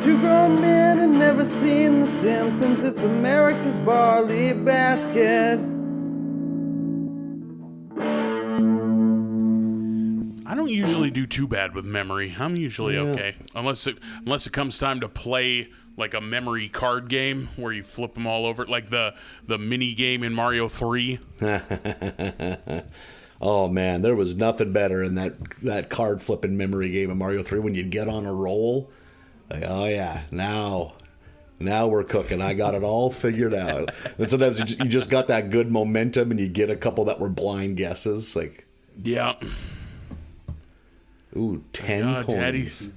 Two grown men had never seen The Simpsons. It's America's barley basket. I don't usually do too bad with memory. I'm usually okay. Unless it comes time to play like a memory card game where you flip them all over. Like the mini game in Mario 3. Oh, man, there was nothing better in that card flipping memory game in Mario 3 when you'd get on a roll. Like, oh, yeah, now we're cooking. I got it all figured out. And sometimes you just got that good momentum and you get a couple that were blind guesses. Like, yeah. Ooh, 10 coins.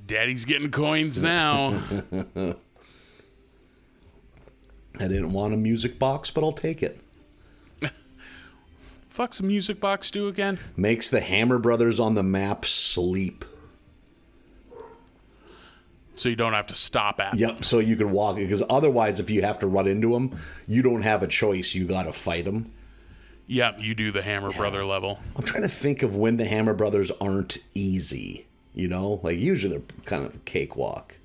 Daddy's getting coins now. I didn't want a music box, but I'll take it. Fuck's a music box do again? Makes the Hammer Brothers on the map sleep. So you don't have to stop at them. Yep, so you can walk. Because otherwise, if you have to run into them, you don't have a choice. You got to fight them. Yep, you do the Hammer Brother level. I'm trying to think of when the Hammer Brothers aren't easy. You know? Like, usually they're kind of a cakewalk.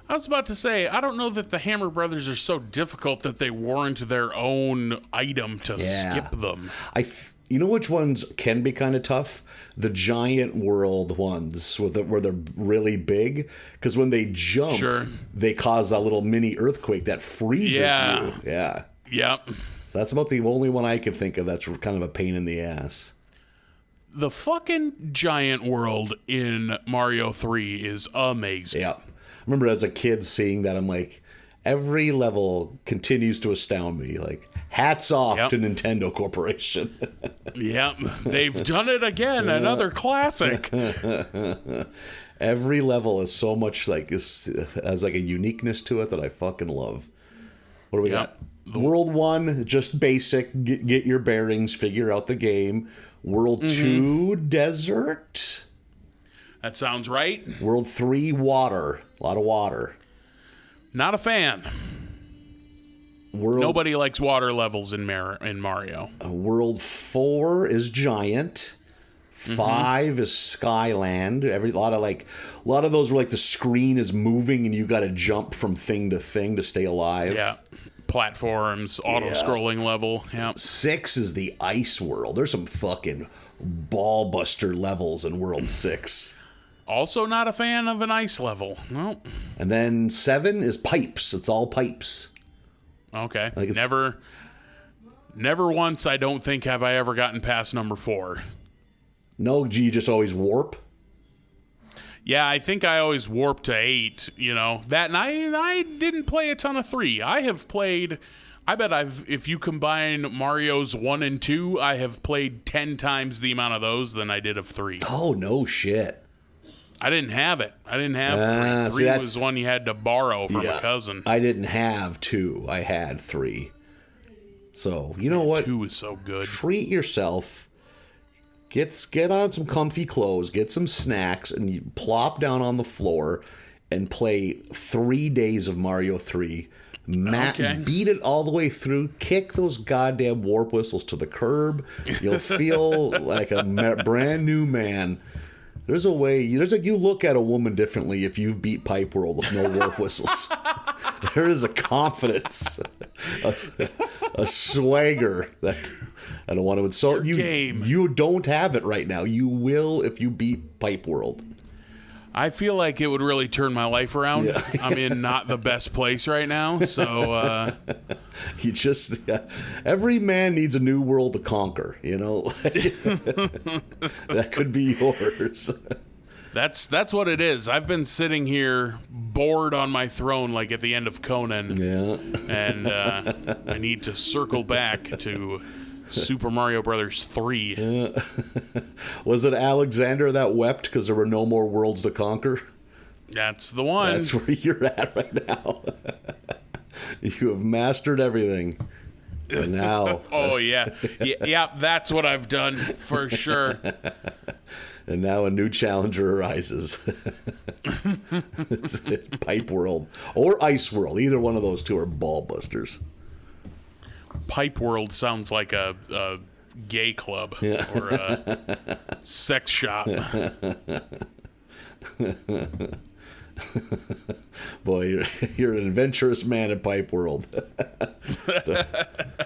I was about to say, I don't know that the Hammer Brothers are so difficult that they warrant their own item to skip them. You know which ones can be kind of tough? The giant world ones where they're really big. Because when they jump, they cause that little mini earthquake that freezes you. Yeah. Yep. So that's about the only one I can think of that's kind of a pain in the ass. The fucking giant world in Mario 3 is amazing. Yeah. I remember as a kid seeing that, I'm like, every level continues to astound me. Like, hats off to Nintendo Corporation. Yep, they've done it again. Another classic. Every level is so much like has like a uniqueness to it that I fucking love. What do we got? World 1, just basic. Get your bearings, figure out the game. World 2, desert. That sounds right. World 3, water. A lot of water. Not a fan. Nobody likes water levels in Mario. World 4 is giant. 5 is Skyland. A lot of those were like the screen is moving and you got to jump from thing to thing to stay alive. Yeah. Platforms, auto-scrolling level. Yeah. 6 is the ice world. There's some fucking ball buster levels in World 6. Also not a fan of an ice level. Nope. And then 7 is pipes. It's all pipes. Okay. Never once, I don't think, have I ever gotten past number 4. No, do you just always warp? Yeah, I think I always warp to 8, you know. That, and I didn't play a ton of 3. I have played, if you combine Mario's 1 and 2, I have played 10 times the amount of those than I did of 3. Oh, no shit. I didn't have it. I didn't have 3. 3 was one you had to borrow from a cousin. I didn't have 2. I had 3. So, you know what? 2 is so good. Treat yourself. Get on some comfy clothes, get some snacks, and you plop down on the floor and play 3 days of Mario 3. Beat it all the way through. Kick those goddamn warp whistles to the curb. You'll feel like a brand new man. There's a way. You look at a woman differently if you beat Pipe World with no warp whistles. There is a confidence, a swagger that I don't want to insult you. You don't have it right now. You will if you beat Pipe World. I feel like it would really turn my life around. Yeah. I'm in not the best place right now, so every man needs a new world to conquer, you know. That could be yours. That's what it is. I've been sitting here bored on my throne like at the end of Conan. Yeah. And I need to circle back to Super Mario Brothers 3. Yeah. Was it Alexander that wept because there were no more worlds to conquer? That's the one. That's where you're at right now. You have mastered everything. And now. Oh, yeah. Yeah, that's what I've done for sure. And now a new challenger arises. It's Pipe World or Ice World. Either one of those two are ball busters. Pipe World sounds like a gay club or a sex shop. Boy, you're an adventurous man in pipe world.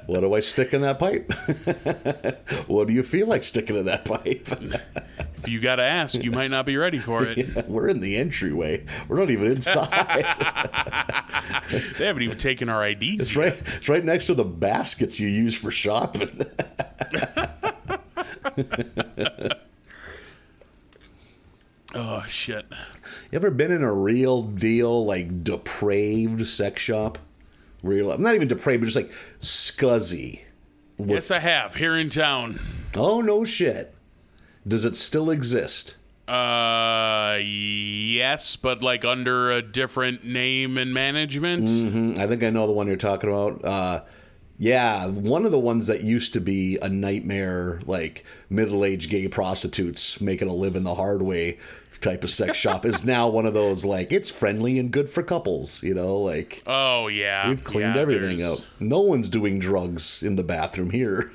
What do I stick in that pipe? What do you feel like sticking in that pipe? If you got to ask, you might not be ready for it. Yeah, we're in the entryway. We're not even inside. They haven't even taken our IDs yet. It's right next to the baskets you use for shopping. Oh, shit. You ever been in a real deal, like, depraved sex shop? Not even depraved, but just like scuzzy. Yes, I have. Here in town. Oh, no shit. Does it still exist? Yes, but like under a different name and management. I think I know the one you're talking about. Yeah, one of the ones that used to be a nightmare, like middle-aged gay prostitutes making a living the hard way type of sex shop is now one of those, like, it's friendly and good for couples, like. Oh, yeah. We've cleaned everything out. No one's doing drugs in the bathroom here.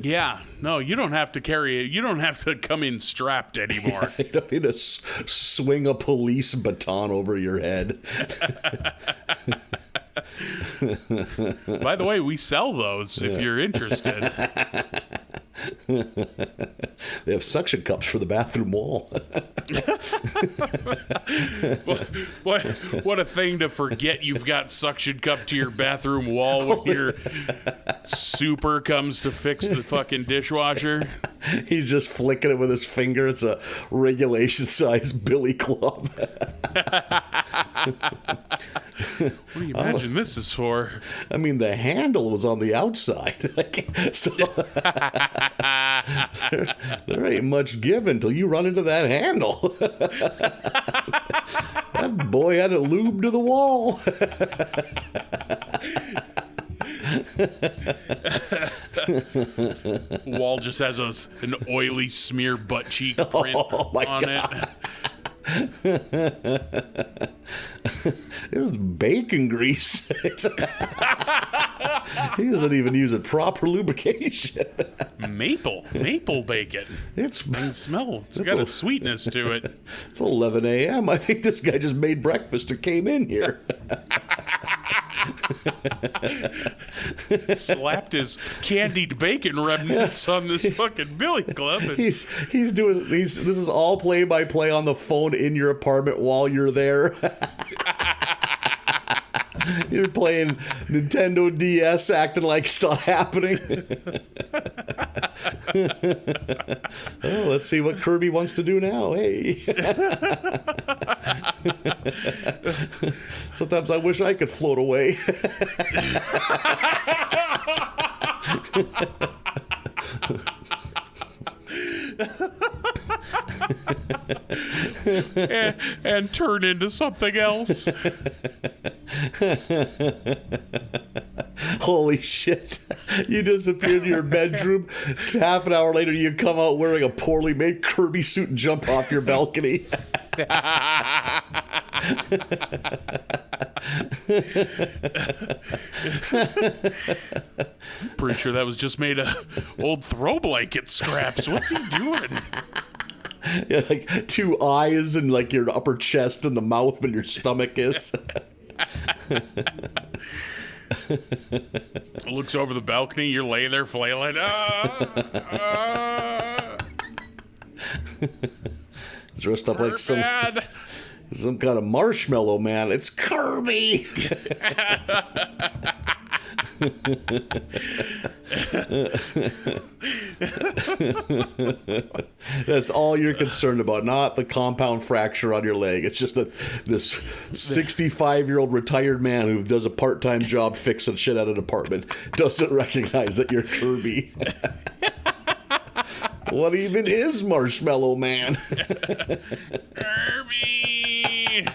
Yeah, no, you don't have to carry it. You don't have to come in strapped anymore. You don't need to swing a police baton over your head. By the way, we sell those if you're interested. They have suction cups for the bathroom wall. What a thing to forget you've got suction cup to your bathroom wall when your super comes to fix the fucking dishwasher. He's just flicking it with his finger. It's a regulation size billy club. What do you imagine this is for? I mean, the handle was on the outside. So there ain't much give until you run into that handle. That boy had it lubed to the wall. Wall just has an oily smear butt cheek print on God. it. It was bacon grease. He doesn't even use a proper lubrication. Maple bacon. It smell. It's got a sweetness to it. It's 11 a.m. I think this guy just made breakfast and came in here. Slapped his candied bacon remnants on this fucking billy club. This is all play by play on the phone in your apartment while you're there. You're playing Nintendo DS, acting like it's not happening. Oh, let's see what Kirby wants to do now. Hey. Sometimes I wish I could float away. and turn into something else. Holy shit. You disappeared to your bedroom. Half an hour later, you come out wearing a poorly made Kirby suit and jump off your balcony. Pretty sure that was just made of old throw blanket scraps. What's he doing? Yeah, like two eyes and like your upper chest and the mouth when your stomach is. Looks over the balcony. You're laying there flailing. Dressed up like some kind of marshmallow man. It's Kirby. That's all you're concerned about, not the compound fracture on your leg. It's just that this 65-year-old retired man who does a part-time job fixing shit at an apartment doesn't recognize that you're Kirby. What even is Marshmallow Man? Kirby!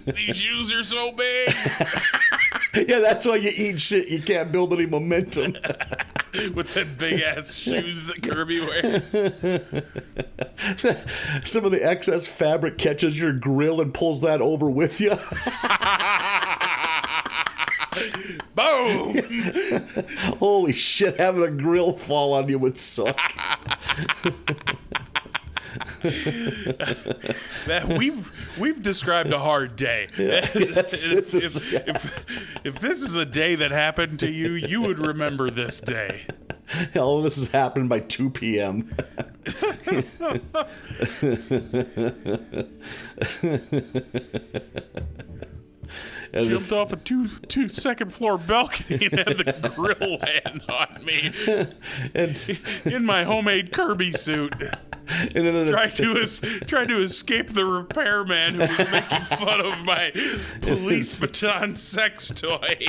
These shoes are so big. Yeah, that's why you eat shit. You can't build any momentum. With them big ass shoes that Kirby wears. Some of the excess fabric catches your grill and pulls that over with you. Boom! Holy shit, having a grill fall on you would suck. That we've described a hard day. If this is a day that happened to you, you would remember this day. All of this has happened by 2 p.m. Jumped off a two second floor balcony and had the grill land on me. And in my homemade Kirby suit. And then Tried to escape the repairman who was making fun of my police baton sex toy.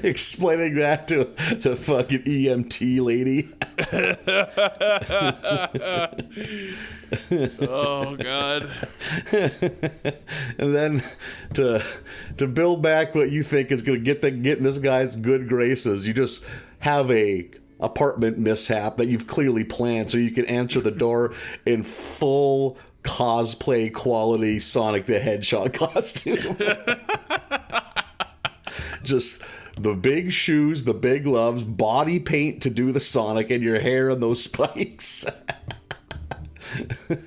Explaining that to the fucking EMT lady. Oh God. And then to build back what you think is going to get in this guy's good graces, you just have a apartment mishap that you've clearly planned so you can answer the door in full cosplay quality Sonic the Hedgehog costume. Just the big shoes, the big gloves, body paint to do the Sonic, and your hair and those spikes.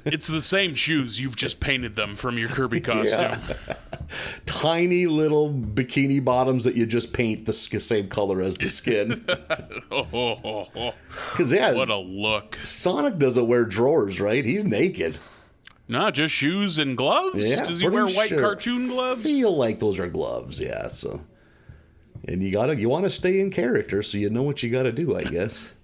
It's the same shoes. You've just painted them from your Kirby costume. Yeah. Tiny little bikini bottoms that you just paint the same color as the skin. Because what a look. Sonic doesn't wear drawers, right? He's naked. No, just shoes and gloves? Yeah, Does he wear white sure. cartoon gloves? Feel like those are gloves, yeah. So, and you want to stay in character, so you know what you got to do, I guess.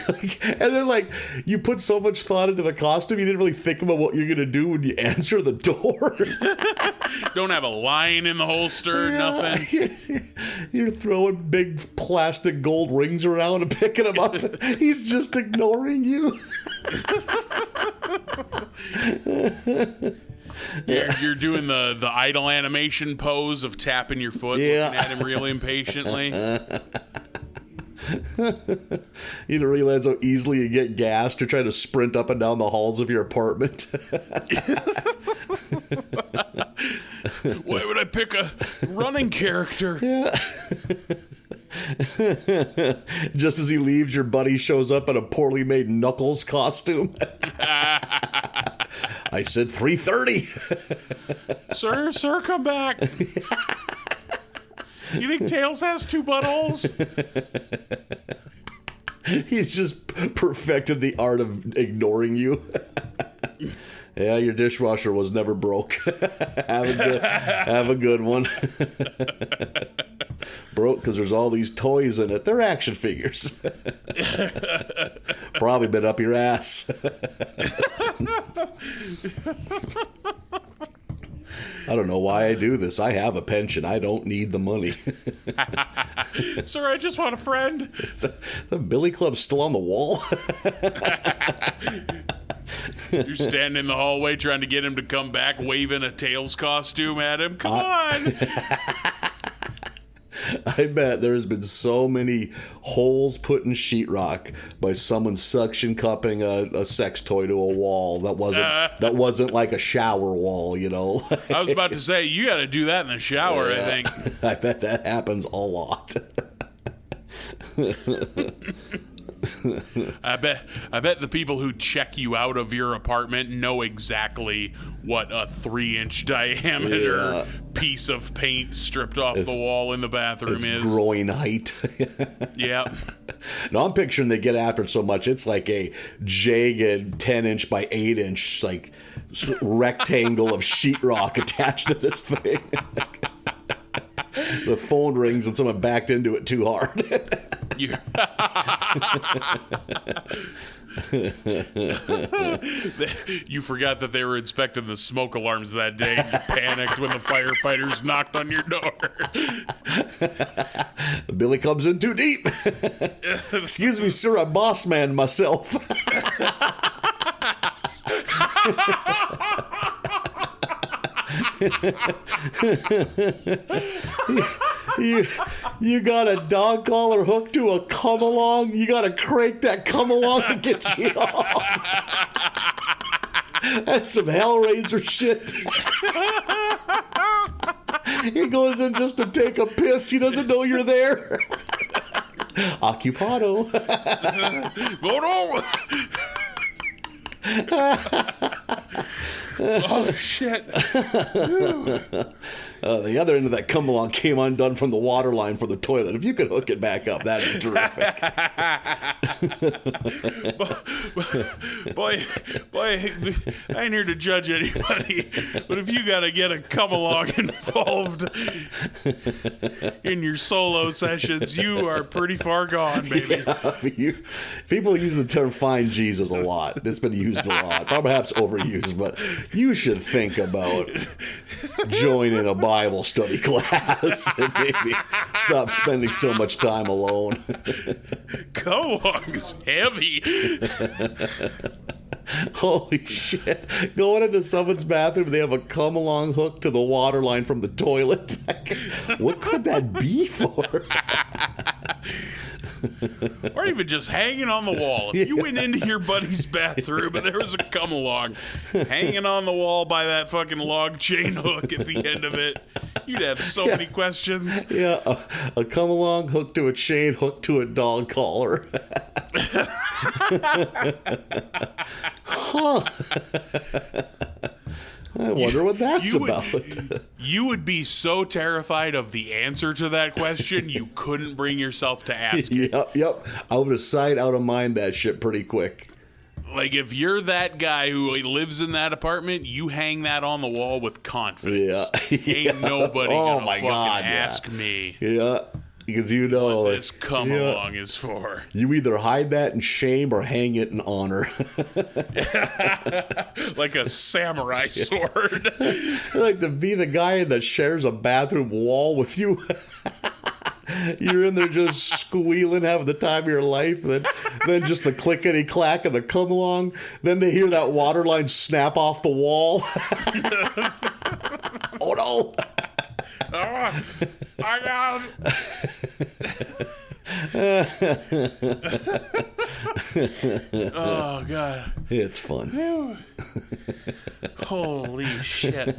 And then, like, you put so much thought into the costume, you didn't really think about what you're gonna do when you answer the door. Don't have a line in the holster, nothing. You're throwing big plastic gold rings around and picking them up. He's just ignoring you. You're doing the idle animation pose of tapping your foot, looking at him real impatiently. You don't realize how easily you get gassed or try to sprint up and down the halls of your apartment. Why would I pick a running character? Yeah. Just as he leaves, your buddy shows up in a poorly made Knuckles costume. I said 3:30. Sir, come back. You think Tails has 2 buttholes? He's just perfected the art of ignoring you. Yeah, your dishwasher was never broke. Have a good one. Broke because there's all these toys in it. They're action figures. Probably been up your ass. I don't know why I do this. I have a pension. I don't need the money. Sir, I just want a friend. The Billy Club's still on the wall. You're standing in the hallway trying to get him to come back, waving a Tails costume at him. Come on. I bet there's been so many holes put in sheetrock by someone suction cupping a sex toy to a wall that wasn't like a shower wall, you know. I was about to say, you got to do that in the shower, I think. I bet that happens a lot. I bet the people who check you out of your apartment know exactly what a 3-inch diameter piece of paint stripped off the wall in the bathroom is. Groin height. Yeah. No, I'm picturing they get after it so much. It's like a jagged 10-inch by 8-inch like rectangle of sheetrock attached to this thing. The phone rings and someone backed into it too hard. You forgot that they were inspecting the smoke alarms that day. You panicked when the firefighters knocked on your door. Billy comes in too deep. Excuse me, sir, I'm Bossman myself. You got a dog collar hooked to a come along. You got to crank that come along to get you off. That's some Hellraiser shit. He goes in just to take a piss. He doesn't know you're there. Occupado. Go Oh, shit. The other end of that come along came undone from the water line for the toilet. If you could hook it back up, that'd be terrific. boy, I ain't here to judge anybody, but if you got to get a come along involved in your solo sessions, you are pretty far gone, baby. Yeah, people use the term "find Jesus" a lot. It's been used a lot, perhaps overused, but you should think about joining a Bible study class and maybe stop spending so much time alone. Come along is heavy. Holy shit. Going into someone's bathroom, they have a come along hook to the water line from the toilet. What could that be for? Or even just hanging on the wall. If you went into your buddy's bathroom and there was a come along hanging on the wall by that fucking log chain hook at the end of it, you'd have so many questions. Yeah, a come along hooked to a chain, hooked to a dog collar. Huh. I wonder what that's about. You would be so terrified of the answer to that question, you couldn't bring yourself to ask it. Yep. I would have sight out of mind that shit pretty quick. Like, if you're that guy who lives in that apartment, you hang that on the wall with confidence. Yeah. Ain't nobody gonna fucking ask me. Yeah. Because you know what this come along is for. You either hide that in shame or hang it in honor. Like a samurai sword. Like to be the guy that shares a bathroom wall with you. You're in there just squealing, having the time of your life. Then just the clickety clack of the come along. Then they hear that water line snap off the wall. Oh no. Oh, I got it. Oh, God. It's fun. Holy shit.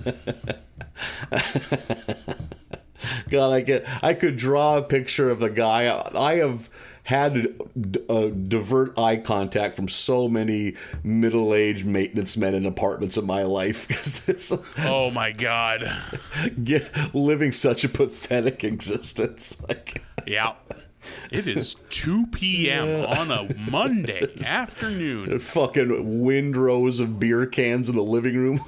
God, I could draw a picture of the guy. I have had to divert eye contact from so many middle-aged maintenance men in apartments in my life. Oh, my God. Living such a pathetic existence. Yeah. It is 2 p.m. on a Monday afternoon. Fucking windrows of beer cans in the living room.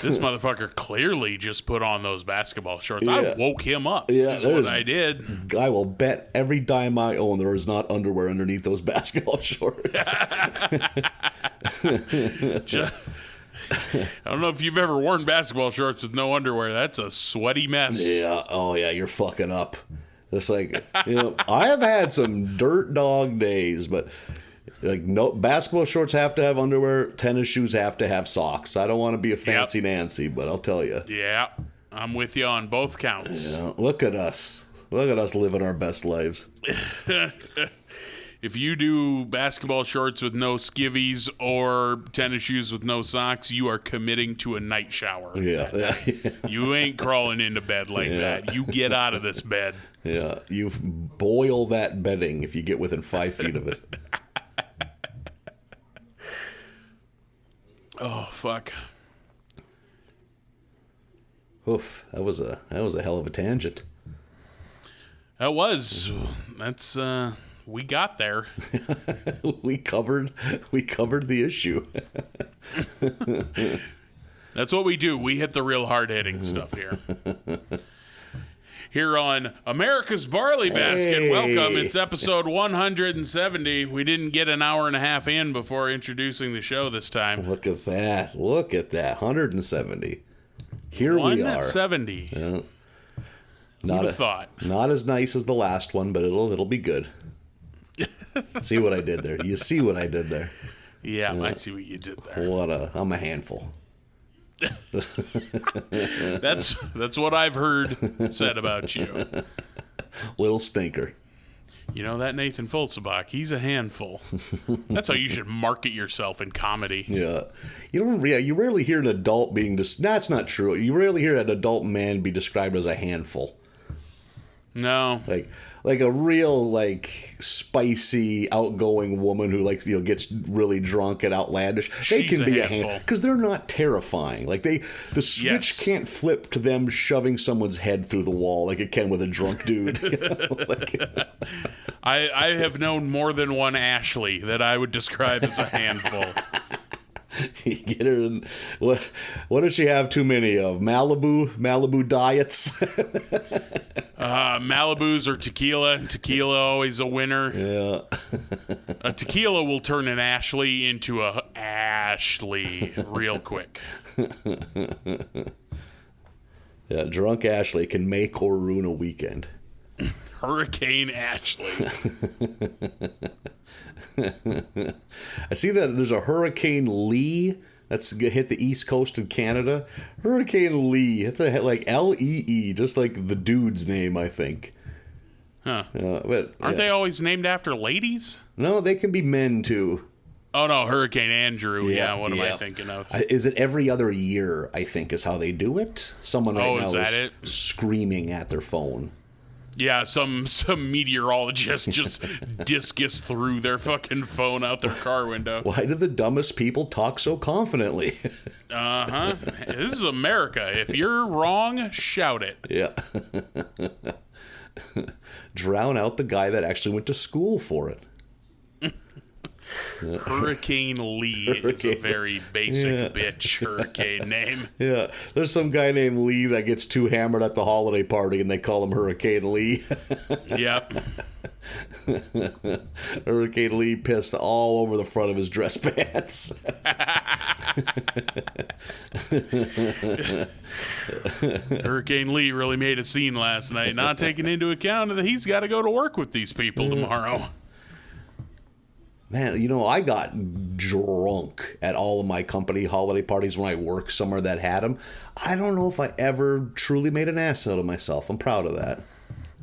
This motherfucker clearly just put on those basketball shorts. Yeah. I woke him up. Yeah, that's what I did. I will bet every dime I own there is not underwear underneath those basketball shorts. I don't know if you've ever worn basketball shorts with no underwear. That's a sweaty mess. Yeah. Oh, yeah. You're fucking up. It's like, I have had some dirt dog days, but no basketball shorts have to have underwear. Tennis shoes have to have socks. I don't want to be a fancy Nancy, but I'll tell you. Yeah. I'm with you on both counts. Yeah, look at us. Look at us living our best lives. If you do basketball shorts with no skivvies or tennis shoes with no socks, you are committing to a night shower. Yeah. You ain't crawling into bed like that. You get out of this bed. Yeah. You boil that bedding if you get within 5 feet of it. Oh, fuck. Oof. That was a hell of a tangent. That was. That's we got there. we covered the issue. That's what we do. We hit the real hard-hitting stuff here. Here on America's Barley Basket. Hey. Welcome. It's episode 170. We didn't get an hour and a half in before introducing the show this time. Look at that. 170. Here we are. 170. Yeah. Not a thought. Not as nice as the last one, but it'll be good. See what I did there? You see what I did there? Yeah, I see what you did there. I'm a handful. That's what I've heard said about you. Little stinker. You know that Nathan Folzebach, he's a handful. That's how you should market yourself in comedy. Yeah. You rarely hear an adult being that's not true. You rarely hear an adult man be described as a handful. No. Like like a real like spicy, outgoing woman who like gets really drunk and outlandish. They She's can be a handful. hand because they're not terrifying. Like the switch can't flip to them shoving someone's head through the wall like it can with a drunk dude. I have known more than one Ashley that I would describe as a handful. You get her in, what does she have too many of? Malibu diets. Malibus or tequila. Tequila always a winner. Yeah. A tequila will turn an Ashley into a Ashley real quick. Yeah, drunk Ashley can make or ruin a weekend. Hurricane Ashley. I see that there's a Hurricane Lee that's hit the East Coast of Canada. Hurricane Lee. It's like Lee, just like the dude's name, I think. Huh. But Aren't they always named after ladies? No, they can be men too. Oh, no, Hurricane Andrew. Yeah, what am I thinking of? Is it every other year, I think, is how they do it? Someone right now is screaming at their phone. Yeah, some meteorologist just discus through their fucking phone out their car window. Why do the dumbest people talk so confidently? Uh-huh. This is America. If you're wrong, shout it. Yeah. Drown out the guy that actually went to school for it. Hurricane Lee is a very basic bitch hurricane name. Yeah, there's some guy named Lee that gets too hammered at the holiday party and they call him Hurricane Lee. Yep. Hurricane Lee pissed all over the front of his dress pants. Hurricane Lee really made a scene last night, not taking into account that he's got to go to work with these people tomorrow. Man, I got drunk at all of my company holiday parties when I worked somewhere that had them. I don't know if I ever truly made an ass out of myself. I'm proud of that.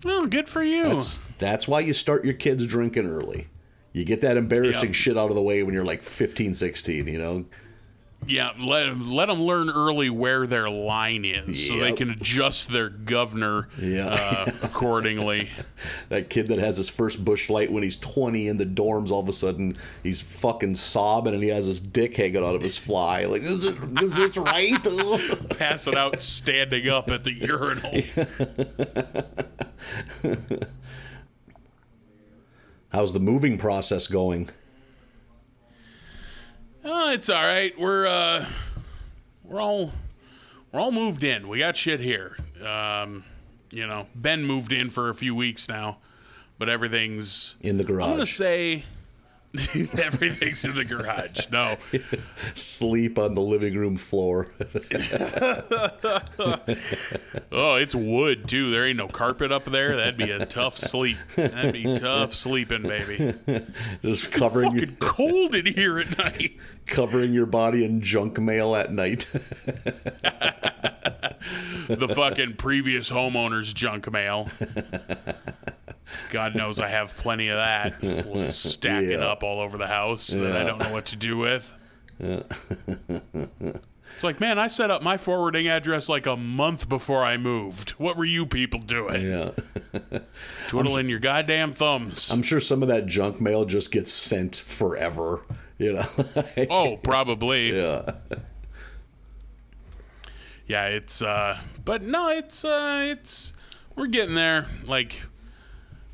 Well, good for you. That's why you start your kids drinking early. You get that embarrassing shit out of the way when you're like 15, 16, Yeah, let them learn early where their line is so they can adjust their governor accordingly. That kid that has his first bush light when he's 20 in the dorms, all of a sudden he's fucking sobbing and he has his dick hanging out of his fly. Like, is this right? Pass it out standing up at the urinal. How's the moving process going? Oh, it's all right. We're all moved in. We got shit here. Ben moved in for a few weeks now, but everything's in the garage. I'm gonna say everything's in the garage. No, sleep on the living room floor. Oh, it's wood too. There ain't no carpet up there. That'd be a tough sleep. That'd be tough sleeping, baby. Just covering fucking cold in here at night. Covering your body in junk mail at night. The fucking previous homeowner's junk mail. God knows I have plenty of that stacking up all over the house that I don't know what to do with. It's like, man, I set up my forwarding address like a month before I moved. What were you people doing? Yeah. Twiddling your goddamn thumbs. I'm sure some of that junk mail just gets sent forever. Oh, probably. Yeah. Yeah, it's but no, it's we're getting there. Like,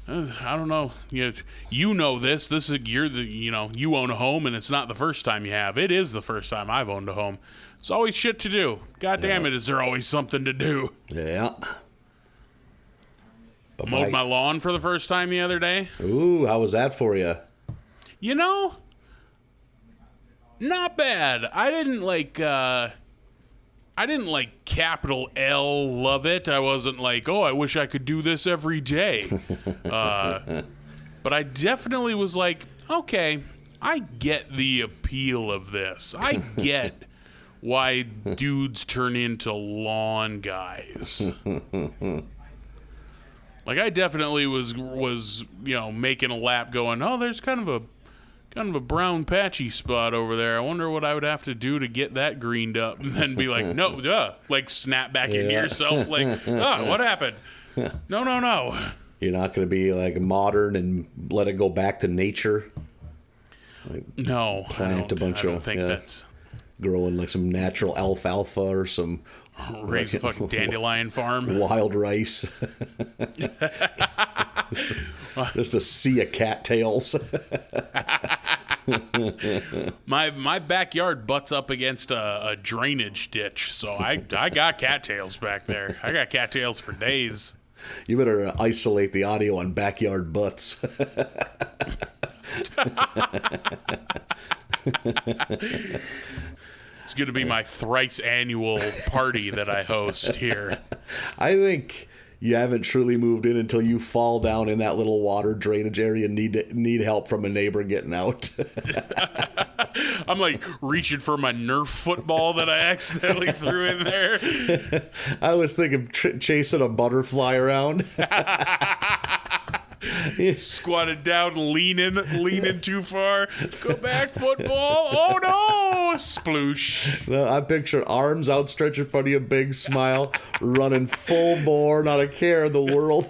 I don't know. You know this. This is you own a home, and it's not the first time you have. It is the first time I've owned a home. It's always shit to do. God damn it, is there always something to do? Yeah. Mowed my lawn for the first time the other day. Ooh, how was that for you? Not bad. I didn't capital L love it. I wasn't like, oh, I wish I could do this every day. But I definitely was like, okay, I get the appeal of this. I get why dudes turn into lawn guys. Like, I definitely was making a lap going, oh, there's kind of a brown patchy spot over there. I wonder what I would have to do to get that greened up. And then be like, no, like snap back into yourself. Like, what happened? No. You're not going to be like modern and let it go back to nature. No, Plant a bunch I don't of think that's growing like some natural alfalfa or some raise a fucking dandelion farm. wild rice. just a sea of cattails. My backyard butts up against a drainage ditch, so I got cattails back there. I got cattails for days. You better isolate the audio on backyard butts. It's going to be my thrice annual party that I host here. I think you haven't truly moved in until you fall down in that little water drainage area and need help from a neighbor getting out. I'm like reaching for my Nerf football that I accidentally threw in there. I was thinking chasing a butterfly around. Squatted down, leaning too far. Go back, football. Oh no! Sploosh. No, I picture arms outstretched in front of you, big smile, running full bore, not a care in the world.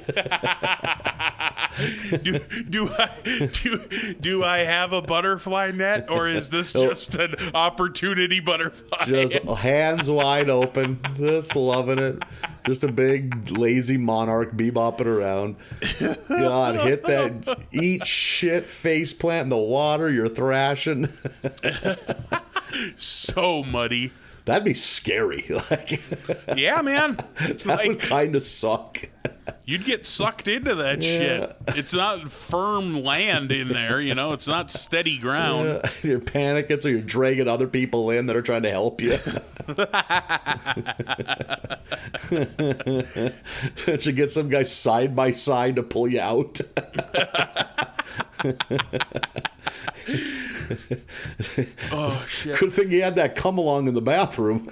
Do I have a butterfly net, or is this just an opportunity butterfly? Just hands wide open, just loving it. Just a big lazy monarch bebopping around. God, hit that, eat shit, face plant in the water, you're thrashing. So muddy. That'd be scary. Like, yeah, man. that would kind of suck. You'd get sucked into that shit. It's not firm land in there, it's not steady ground. You're panicking, so you're dragging other people in that are trying to help you. Should get some guy side by side to pull you out. Oh shit. Good thing you had that come along in the bathroom.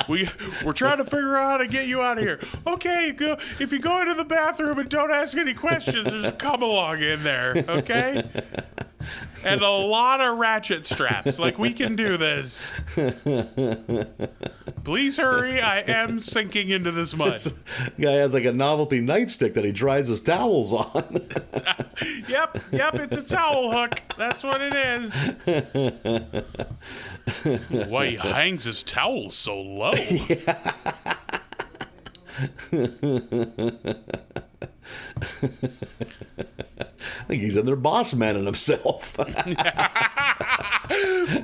We're trying to figure out how to get you out of here. Okay, go. If you go into the bathroom and don't ask any questions, there's a come along in there, okay? And a lot of ratchet straps. Like, we can do this. Please hurry. I am sinking into this mud. Guy has like a novelty nightstick that he dries his towels on. Yep, it's a towel hook. That's what it is. Why he hangs his towels so low? I think he's in there boss-manning himself.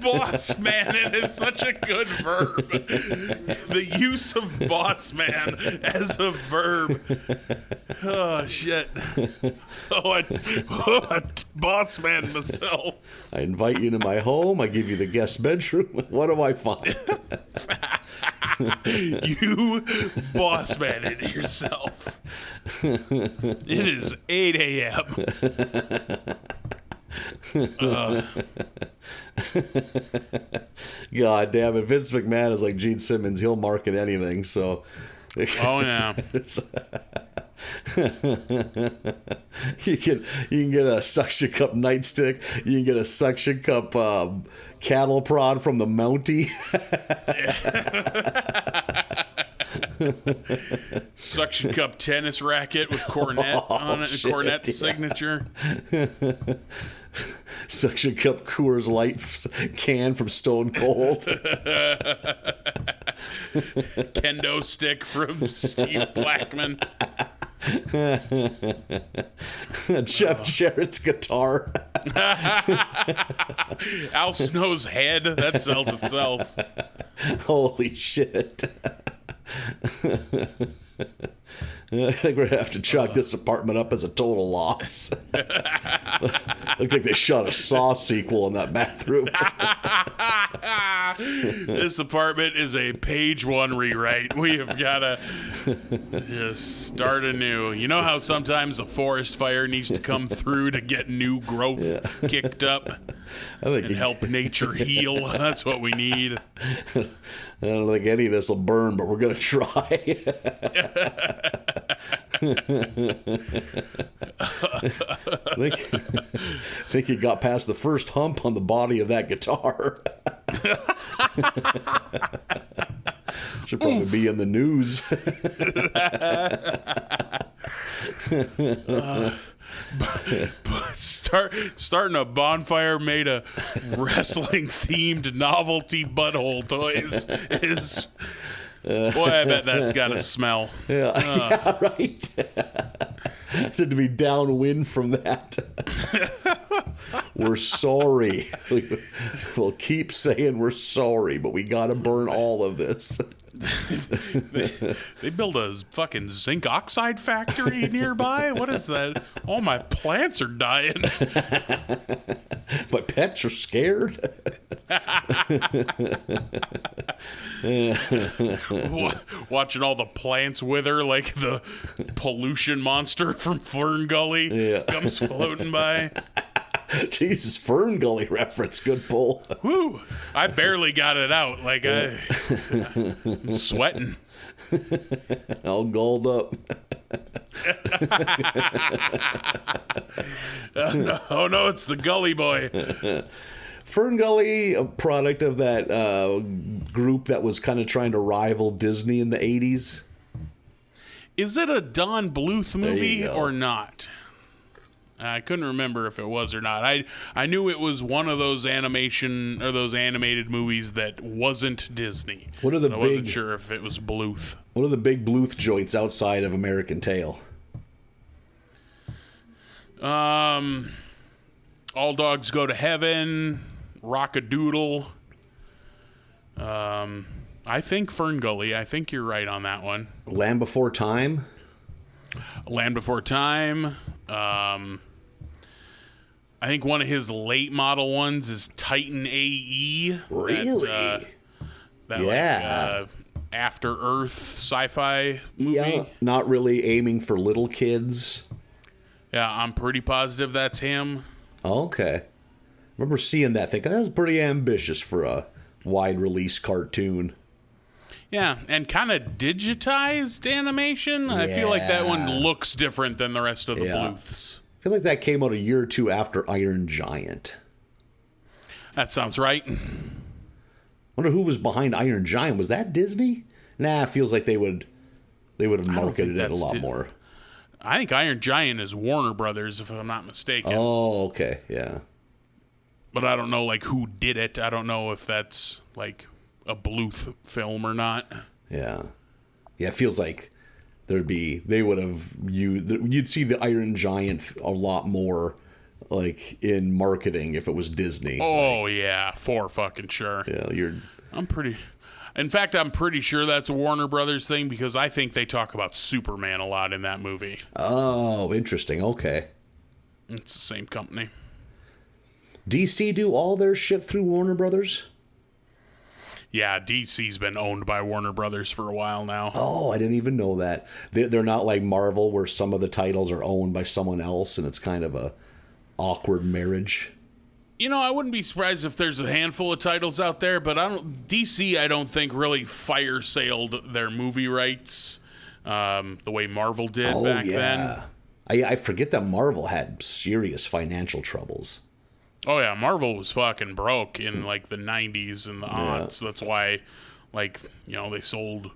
Bossman is such a good verb. The use of bossman as a verb. Oh, shit. Bossman myself. I invite you into my home. I give you the guest bedroom. What do I find? You bossman it yourself. It is 8 a.m. God damn it. Vince McMahon is like Gene Simmons. He'll market anything, so... Oh, yeah. You can get a suction cup nightstick. You can get a suction cup cattle prod from the Mountie. Suction cup tennis racket with Cornette on it. Shit, Cornette's signature. Suction cup Coors Light can from Stone Cold. Kendo stick from Steve Blackman. Jeff Jarrett's guitar. Al Snow's head. That sells itself. Holy shit. I think we're going to have to chalk this apartment up as a total loss. Look like they shot a Saw sequel in that bathroom. This apartment is a page one rewrite. We have got to just start anew. You know how sometimes a forest fire needs to come through to get new growth kicked up and help nature heal? That's what we need. I don't think any of this will burn, but we're going to try. I think you got past the first hump on the body of that guitar. Should probably be in the news. But starting a bonfire made of wrestling themed novelty butthole toys is, boy, I bet that's got a smell. Yeah, right. To be downwind from that. We're sorry. We'll keep saying we're sorry, but we got to burn all of this. They build a fucking zinc oxide factory nearby. What is that? All my plants are dying. My pets are scared. Watching all the plants wither like the pollution monster from Fern Gully comes floating by. Jesus, Fern Gully reference. Good pull. Whew. I barely got it out. Like, I'm sweating. All galled up. Oh, no, it's the Gully Boy. Fern Gully, a product of that group that was kind of trying to rival Disney in the 80s. Is it a Don Bluth There movie you go. or not? I couldn't remember if it was or not. I knew it was one of those animation or those animated movies that wasn't Disney. What are the I wasn't sure if it was Bluth. What are the big Bluth joints outside of American Tail? All Dogs Go to Heaven, Rock-a-Doodle. I think Fern Gully. I think you're right on that one. Land Before Time? Land Before Time. I think one of his late model ones is Titan AE. Really? That Yeah. like, After Earth sci-fi movie. Yeah. Not really aiming for little kids. Yeah, I'm pretty positive that's him. Okay. Remember seeing that, thinking that was pretty ambitious for a wide release cartoon. Yeah, and kind of digitized animation. I feel like that one Yeah. looks different than the rest of the Yeah. Bluths. I feel like that came out a year or two after Iron Giant. That sounds right. Wonder who was behind Iron Giant. Was that Disney? Nah, it feels like they would have marketed it a that's lot more. I think Iron Giant is Warner Brothers, if I'm not mistaken. Oh, okay. Yeah. But I don't know like who did it. I don't know if that's like a Bluth film or not. Yeah. Yeah, it feels like you'd see the Iron Giant a lot more like in marketing if it was Disney. Oh yeah, for fucking sure. Yeah, I'm pretty sure that's a Warner Brothers thing because I think they talk about Superman a lot in that movie. Oh, interesting. Okay. It's the same company. DC do all their shit through Warner Brothers? Yeah, DC's been owned by Warner Brothers for a while now. Oh, I didn't even know that. They're not like Marvel where some of the titles are owned by someone else and it's kind of a awkward marriage. You know, I wouldn't be surprised if there's a handful of titles out there, but DC I don't think really fire sailed their movie rights the way Marvel did back then. I forget that Marvel had serious financial troubles. Oh yeah, Marvel was fucking broke in like the 90s and the aughts. That's why, like, you know, they sold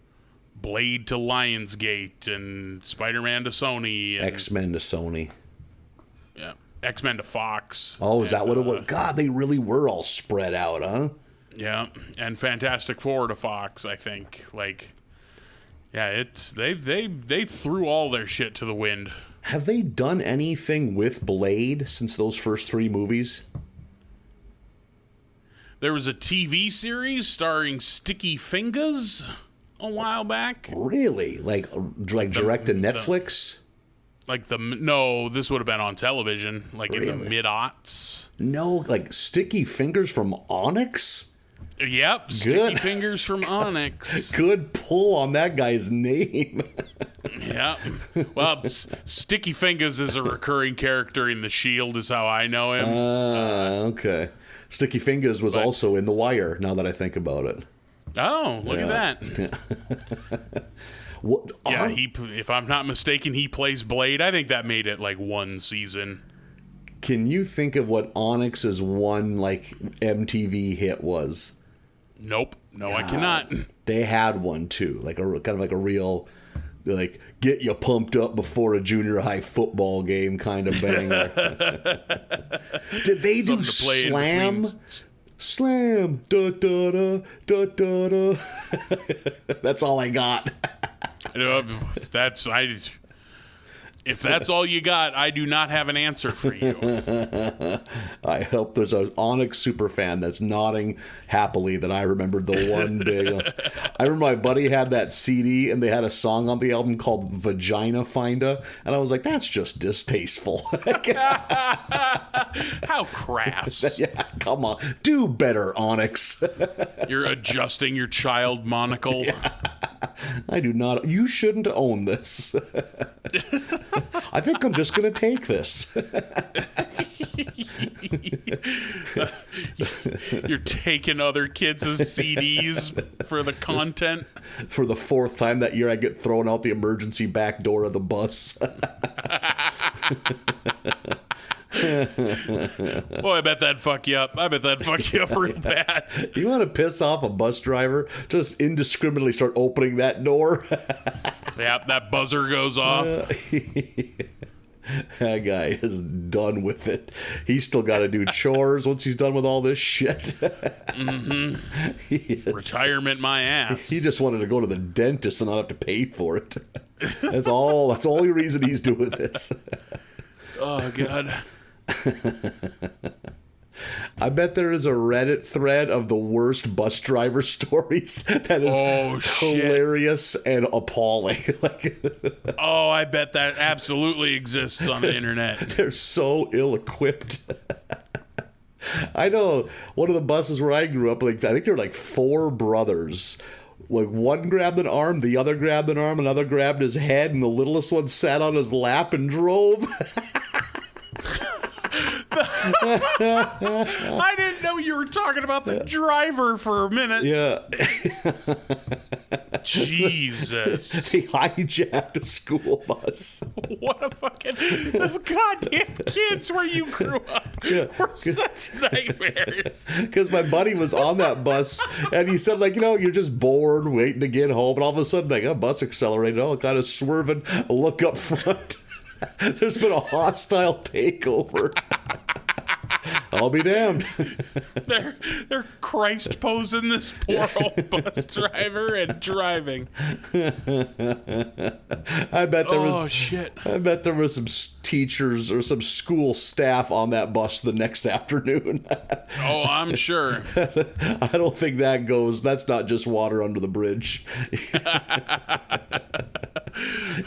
Blade to Lionsgate and Spider-Man to Sony. And, X-Men to Sony. Yeah, X-Men to Fox. Oh, is that what it was? God, they really were all spread out, huh? Yeah, and Fantastic Four to Fox, I think. Like, yeah, they threw all their shit to the wind. Have they done anything with Blade since those first 3 movies? There was a TV series starring Sticky Fingers a while back. Really? Like direct to Netflix? No, this would have been on television, like in the mid-aughts. No, like Sticky Fingers from Onyx? Yep, Sticky Fingers from Onyx. Good pull on that guy's name. Yep. Well, Sticky Fingers is a recurring character in The Shield, is how I know him. Okay. Sticky Fingers was also in The Wire, now that I think about it. Oh, look at that. What? Yeah, if I'm not mistaken, he plays Blade. I think that made it like 1 season. Can you think of what Onyx's one like MTV hit was? Nope. No, I cannot. They had one too, like kind of like a real, like get you pumped up before a junior high football game kind of banger. Did they do Slam? Slam, da da da da da da. That's all I got. If that's all you got, I do not have an answer for you. I hope there's an Onyx super fan that's nodding happily that I remembered the one big. I remember my buddy had that CD and they had a song on the album called Vagina Finda, and I was like, that's just distasteful. How crass. Yeah, come on. Do better, Onyx. You're adjusting your child monocle. Yeah. I do not. You shouldn't own this. I think I'm just going to take this. You're taking other kids' CDs for the content. For the fourth time that year, I get thrown out the emergency back door of the bus. Boy, I bet that'd fuck you up. I bet that'd fuck you up real bad. You want to piss off a bus driver? Just indiscriminately start opening that door. Yep, that buzzer goes off. That guy is done with it. He's still got to do chores once he's done with all this shit. Mm-hmm. Retirement my ass. He just wanted to go to the dentist and not have to pay for it. That's all. That's the only reason he's doing this. Oh, God. I bet there is a Reddit thread of the worst bus driver stories that is hilarious and appalling. Oh, I bet that absolutely exists on the internet. They're so ill-equipped. I know one of the buses where I grew up, I think there were 4 brothers. Like one grabbed an arm, the other grabbed an arm, another grabbed his head, and the littlest one sat on his lap and drove. I didn't know you were talking about the driver for a minute. Yeah. Jesus. He hijacked a school bus. What a fucking goddamn kids where you grew up were such nightmares. Because my buddy was on that bus and he said, you're just bored waiting to get home. And all of a sudden, a bus accelerated, kind of swerving, look up front. There's been a hostile takeover. I'll be damned. They're Christ posing this poor old bus driver and driving. I bet there was. Oh shit! I bet there was some teachers or some school staff on that bus the next afternoon. Oh, I'm sure. I don't think that goes. That's not just water under the bridge.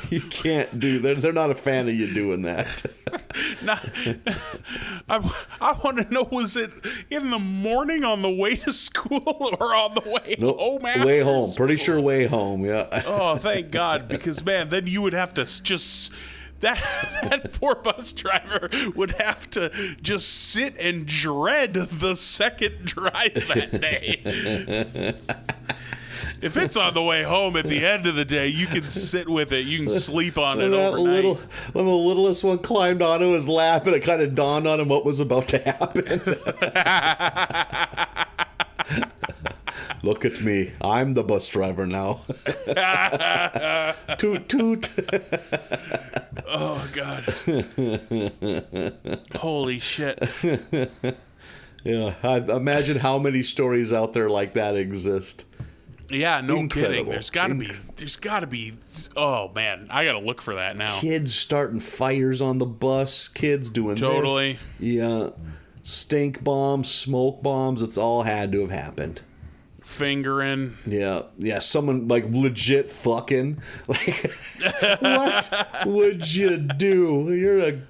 You can't do. They're not a fan of you doing that. I want to know, was it in the morning on the way to school or on the way home? Way home. School? Pretty sure way home. Yeah. Oh, thank God, because man, then you would have to just. That poor bus driver would have to just sit and dread the second drive that day. If it's on the way home at the end of the day, you can sit with it. You can sleep on it overnight. When the littlest one climbed onto his lap and it kind of dawned on him what was about to happen. Look at me. I'm the bus driver now. Toot toot. Oh, God. Holy shit. Yeah, I imagine how many stories out there like that exist. Yeah, no Incredible. kidding. There's got to be. Oh man, I got to look for that now. Kids starting fires on the bus. Kids doing totally. This. Yeah, stink bombs, smoke bombs. It's all had to have happened. Fingering. Yeah. Someone legit fucking. What would you do? You're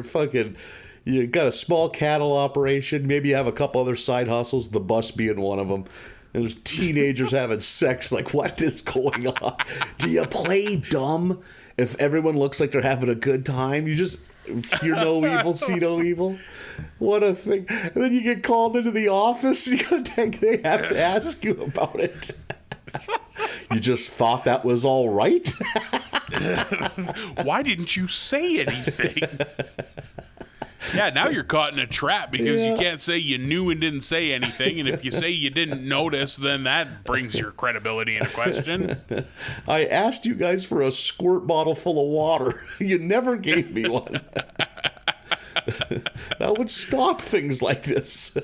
fucking. You got a small cattle operation. Maybe you have a couple other side hustles. The bus being one of them. And there's teenagers having sex. What is going on? Do you play dumb if everyone looks like they're having a good time? You just hear no evil, see no evil. What a thing. And then you get called into the office. They have to ask you about it. You just thought that was all right? Why didn't you say anything? Yeah, now you're caught in a trap because you can't say you knew and didn't say anything. And if you say you didn't notice, then that brings your credibility into question. I asked you guys for a squirt bottle full of water. You never gave me one. That would stop things like this.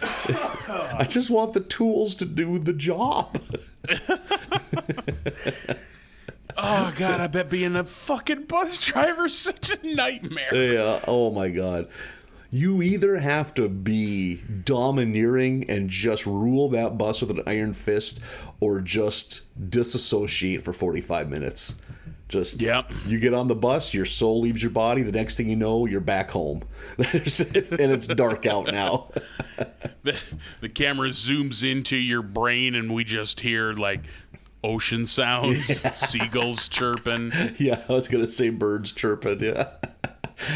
I just want the tools to do the job. Oh, God, I bet being a fucking bus driver is such a nightmare. Yeah, oh my God. You either have to be domineering and just rule that bus with an iron fist, or just disassociate for 45 minutes. Just, you get on the bus, your soul leaves your body, the next thing you know, you're back home. And it's dark out now. The camera zooms into your brain and we just hear, like, ocean sounds, seagulls chirping. Yeah, I was going to say birds chirping, yeah.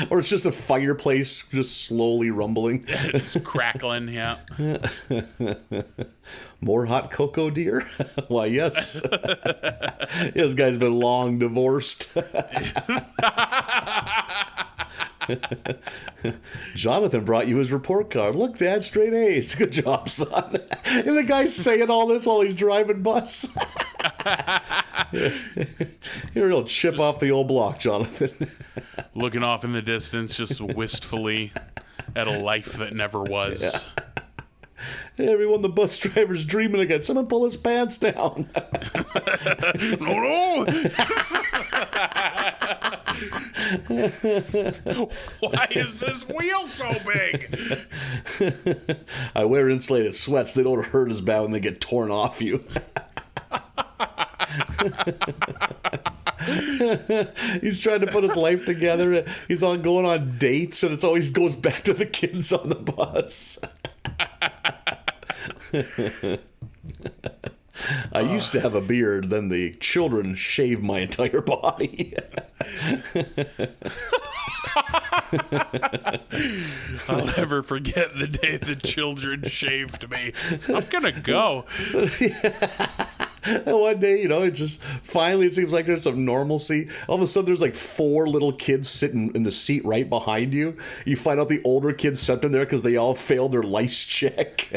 Or it's just a fireplace just slowly rumbling. It's crackling, yeah. More hot cocoa, dear? Why, yes. This guy's been long divorced. Jonathan brought you his report card. Look, Dad, straight A's. Good job, son. And the guy's saying all this while he's driving bus. Here, he'll chip off the old block, Jonathan. Looking off in the distance, just wistfully at a life that never was. Yeah. Everyone, the bus driver's dreaming again. Someone pull his pants down. No. Why is this wheel so big? I wear insulated sweats. They don't hurt as bad when they get torn off you. He's trying to put his life together. He's going on dates, and it always goes back to the kids on the bus. I used to have a beard, then the children shaved my entire body. I'll never forget the day the children shaved me. I'm gonna go. And one day, it just finally it seems like there's some normalcy. All of a sudden, there's like 4 little kids sitting in the seat right behind you. You find out the older kids sent them there because they all failed their lice check.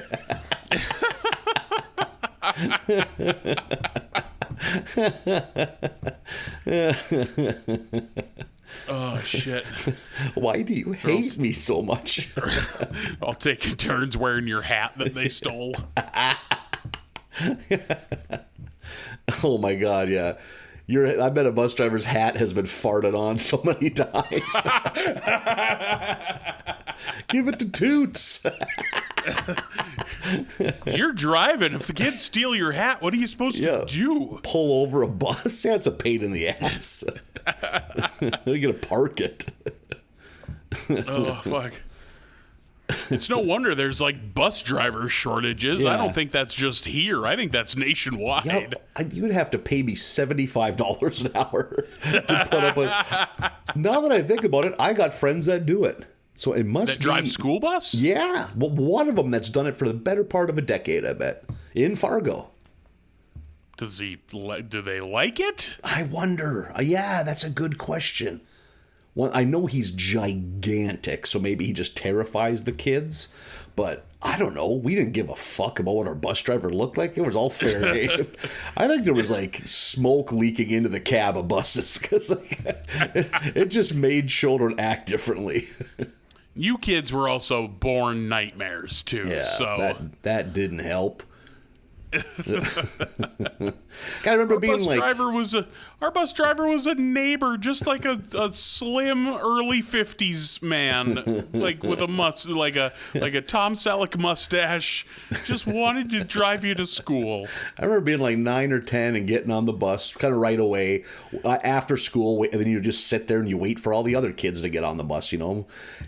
Oh, shit. Why do you hate me so much? I'll take turns wearing your hat that they stole. Oh my God, yeah. I bet a bus driver's hat has been farted on so many times. Give it to Toots. You're driving. If the kids steal your hat, what are you supposed to do? Pull over a bus? Yeah, it's a pain in the ass. They're going to park it. Oh, fuck. It's no wonder there's like bus driver shortages. Yeah. I don't think that's just here. I think that's nationwide. Yep. You would have to pay me $75 an hour to put up with. Now that I think about it, I got friends that do it. So it must that drive school bus? Yeah. Well, one of them that's done it for the better part of a decade, I bet. In Fargo. Do they like it? I wonder. Yeah, that's a good question. Well, I know he's gigantic, so maybe he just terrifies the kids. But I don't know. We didn't give a fuck about what our bus driver looked like. It was all fair game. I think there was like smoke leaking into the cab of buses because it just made children act differently. You kids were also born nightmares too. Yeah, so that didn't help. I remember being like, our bus driver was a neighbor, just like a slim early 50s man, like with a like a Tom Selleck mustache, just wanted to drive you to school. I remember being like 9 or 10 and getting on the bus kind of right away after school, and then you just sit there and you wait for all the other kids to get on the bus,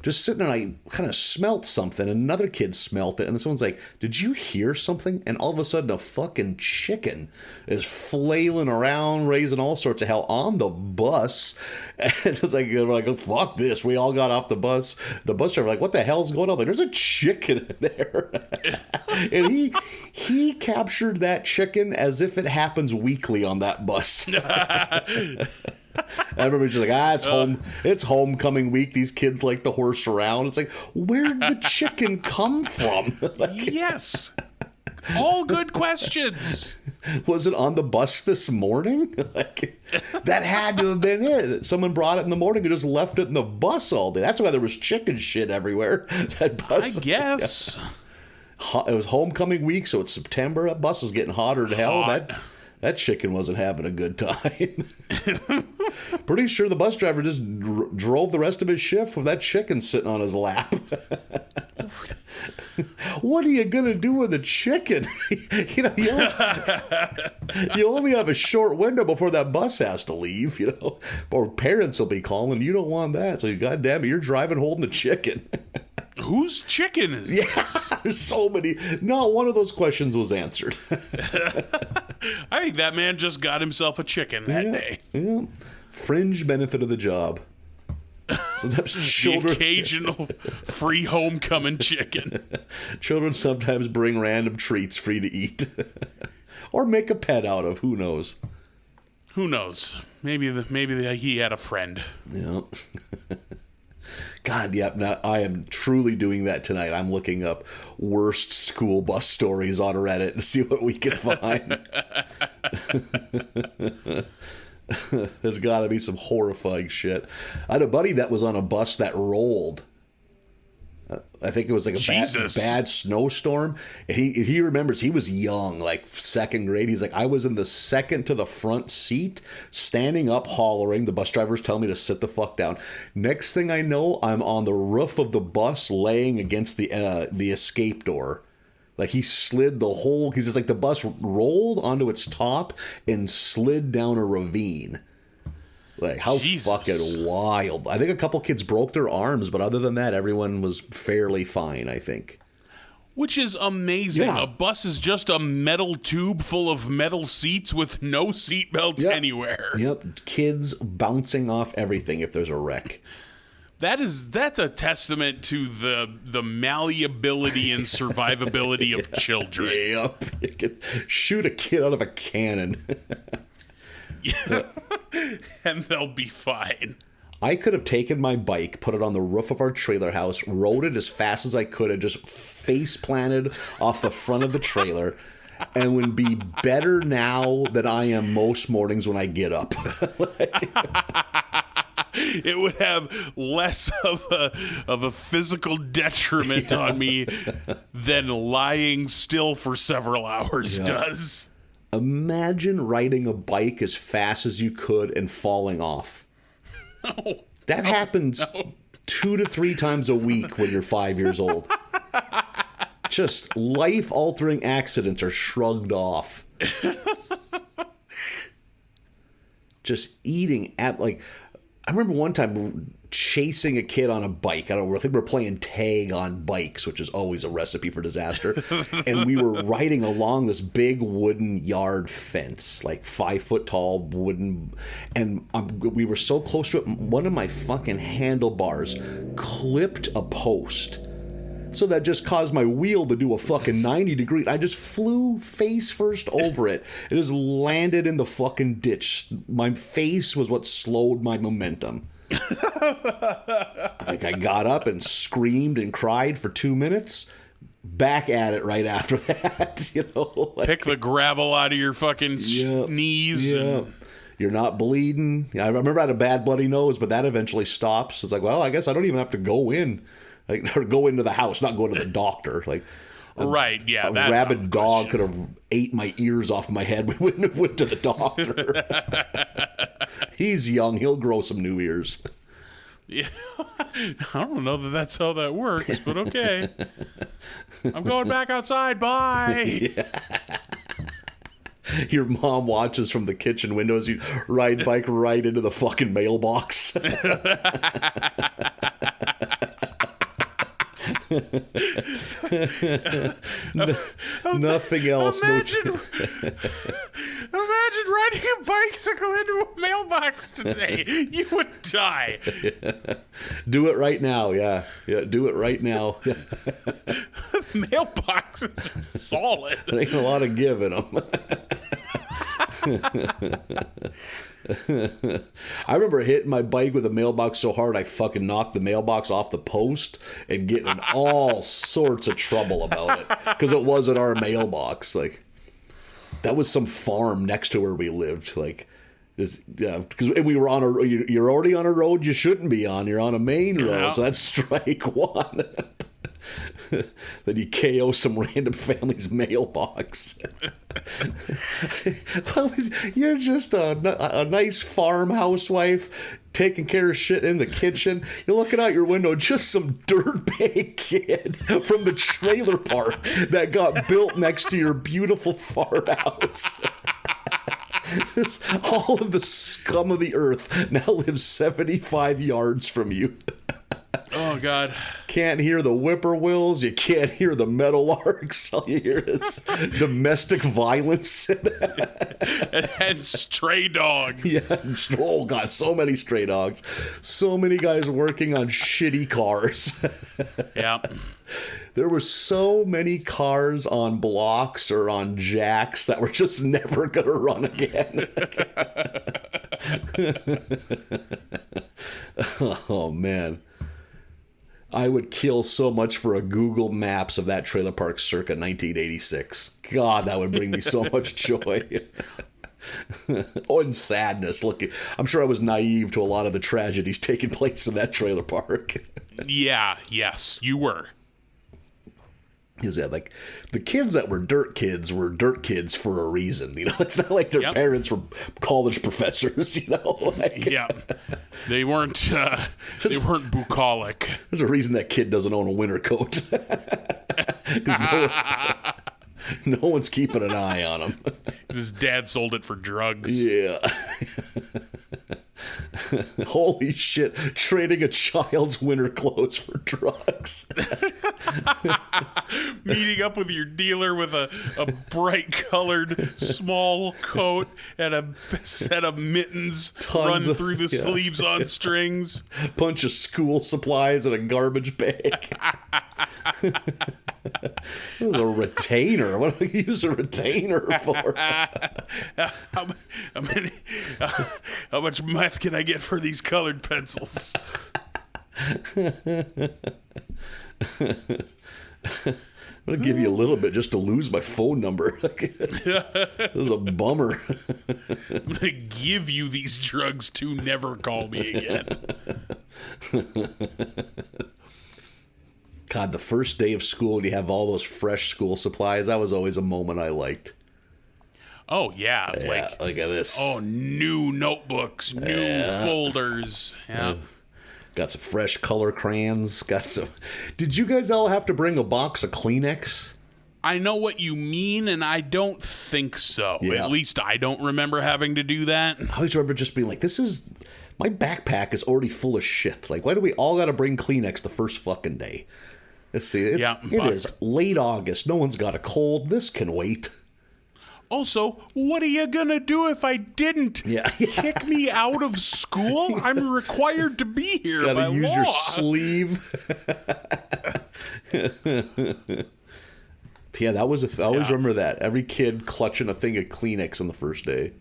just sitting there. And I kind of smelt something, and another kid smelt it, and then someone's like, "Did you hear something?" And all of a sudden, a fucking chicken is flailing around, raising all sorts of hell on the bus. And it's like, we're like, fuck this. We all got off the bus. The bus driver like, what the hell's going on? Like, there's a chicken in there. And he captured that chicken as if it happens weekly on that bus. Everybody's just like, it's homecoming week. These kids like to horse around. It's like, where did the chicken come from? Yes. All good questions. Was it on the bus this morning? That had to have been it. Someone brought it in the morning and just left it in the bus all day. That's why there was chicken shit everywhere. That bus. I guess. Yeah. It was homecoming week, so it's September. That bus is getting hotter than hell. That chicken wasn't having a good time. Pretty sure the bus driver just drove the rest of his shift with that chicken sitting on his lap. What are you gonna do with a chicken? You only have a short window before that bus has to leave. Or parents will be calling. You don't want that, so goddamn it, you're driving holding a chicken. Whose chicken is this? There's so many. Not one of those questions was answered. I think that man just got himself a chicken that day. Yeah. Fringe benefit of the job. Sometimes children. The occasional free homecoming chicken. Children sometimes bring random treats for you to eat. Or make a pet out of. Who knows? Who knows? Maybe he had a friend. Yeah. God, yeah. Now I am truly doing that tonight. I'm looking up worst school bus stories on Reddit to see what we can find. There's got to be some horrifying shit. I had a buddy that was on a bus that rolled. I think it was like a bad snowstorm. And he remembers he was young, like second grade. He's like, I was in the second to the front seat, standing up, hollering. The bus drivers tell me to sit the fuck down. Next thing I know, I'm on the roof of the bus, laying against the escape door. Like he slid the whole. He's just like the bus rolled onto its top and slid down a ravine. Like, how fucking wild. I think a couple kids broke their arms, but other than that, everyone was fairly fine, I think. Which is amazing. Yeah. A bus is just a metal tube full of metal seats with no seatbelts anywhere. Yep. Kids bouncing off everything if there's a wreck. That's a testament to the malleability and survivability of children. Yep. You can shoot a kid out of a cannon. And they'll be fine. I could have taken my bike, put it on the roof of our trailer house, rode it as fast as I could, and just face planted off the front of the trailer, and would be better now than I am most mornings when I get up. It would have less of a physical detriment on me than lying still for several hours does. Imagine riding a bike as fast as you could and falling off. No. That happens 2 to 3 times a week when you're 5 years old. Just life-altering accidents are shrugged off. Just eating at, like... I remember one time chasing a kid on a bike. I think we were playing tag on bikes, which is always a recipe for disaster. And we were riding along this big wooden yard fence, like 5 foot tall wooden. And we were so close to it, one of my fucking handlebars clipped a post. So that just caused my wheel to do a fucking 90 degree. I just flew face first over it. It just landed in the fucking ditch. My face was what slowed my momentum. I think I got up and screamed and cried for 2 minutes. Back at it right after that. Pick the gravel out of your fucking knees. Yeah. You're not bleeding. I remember I had a bad bloody nose, but that eventually stops. It's like, well, I guess I don't even have to go in. Like, or go into the house, not go to the doctor. Like, right, yeah. A rabid dog could have ate my ears off my head. We wouldn't have went to the doctor. He's young. He'll grow some new ears. Yeah. I don't know that that's how that works, but okay. I'm going back outside. Bye. Your mom watches from the kitchen windows. You ride bike right into the fucking mailbox. Nothing else. Imagine riding a bicycle into a mailbox today. You would die. Do it right now. Yeah, do it right now. Mailbox is solid. There ain't a lot of give in them. I remember hitting my bike with a mailbox so hard I fucking knocked the mailbox off the post and getting in all sorts of trouble about it because it wasn't our mailbox. Like, that was some farm next to where we lived. Like, because we were on a. You're already on a road you shouldn't be on. You're on a main road, so that's strike one. Then you KO some random family's mailbox. You're just a nice farm housewife taking care of shit in the kitchen. You're looking out your window, just some dirtbag kid from the trailer park that got built next to your beautiful farmhouse. All of the scum of the earth now lives 75 yards from you. Oh, God. Can't hear the whippoorwills. You can't hear the meadowlarks. All you hear is domestic violence. And stray dogs. Yeah. Oh, God. So many stray dogs. So many guys working on shitty cars. Yeah. There were so many cars on blocks or on jacks that were just never going to run again. Oh, man. I would kill so much for a Google Maps of that trailer park circa 1986. God, that would bring me so much joy. Oh, and sadness. Look, I'm sure I was naive to a lot of the tragedies taking place in that trailer park. Yeah, yes, you were. Is that like the kids that were dirt kids for a reason? You know, it's not like their parents were college professors. You know, like, yeah, they weren't bucolic. There's a reason that kid doesn't own a winter coat. No one's keeping an eye on him. His dad sold it for drugs. Yeah. Holy shit. Trading a child's winter clothes for drugs. Meeting up with your dealer with a bright colored small coat and a set of mittens run through the sleeves on strings. Bunch of school supplies in a garbage bag. This is a retainer. What do I use a retainer for? How much meth can I get for these colored pencils? I'm going to give you a little bit just to lose my phone number. This is a bummer. I'm going to give you these drugs to never call me again. God, the first day of school and you have all those fresh school supplies, that was always a moment I liked. Oh, yeah. Look at this. Oh, new notebooks, new folders. Yeah. Got some fresh color crayons. Did you guys all have to bring a box of Kleenex? I know what you mean, and I don't think so. Yeah. At least I don't remember having to do that. I always remember just being like, my backpack is already full of shit. Like, why do we all got to bring Kleenex the first fucking day? Let's see. It is late August. No one's got a cold. This can wait. Also, what are you going to do if I didn't? Kick me out of school? I'm required to be here by law. Gotta use your sleeve. Yeah, that was I always remember that. Every kid clutching a thing of Kleenex on the first day.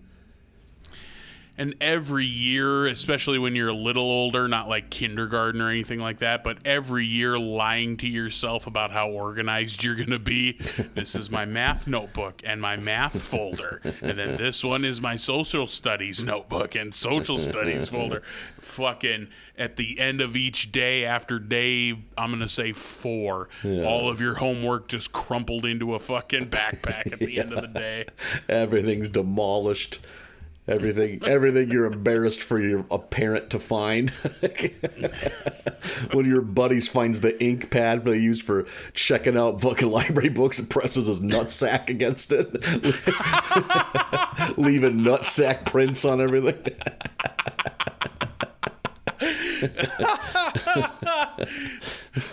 And every year, especially when you're a little older, not like kindergarten or anything like that, but every year lying to yourself about how organized you're going to be. This is my math notebook and my math folder. And then this one is my social studies notebook and social studies folder. Fucking at the end of each day after day, I'm going to say 4. Yeah. All of your homework just crumpled into a fucking backpack at the end of the day. Everything's demolished. Everything you're embarrassed for a parent to find. One of your buddies finds the ink pad they use for checking out fucking library books and presses his nutsack against it. Leaving nutsack prints on everything.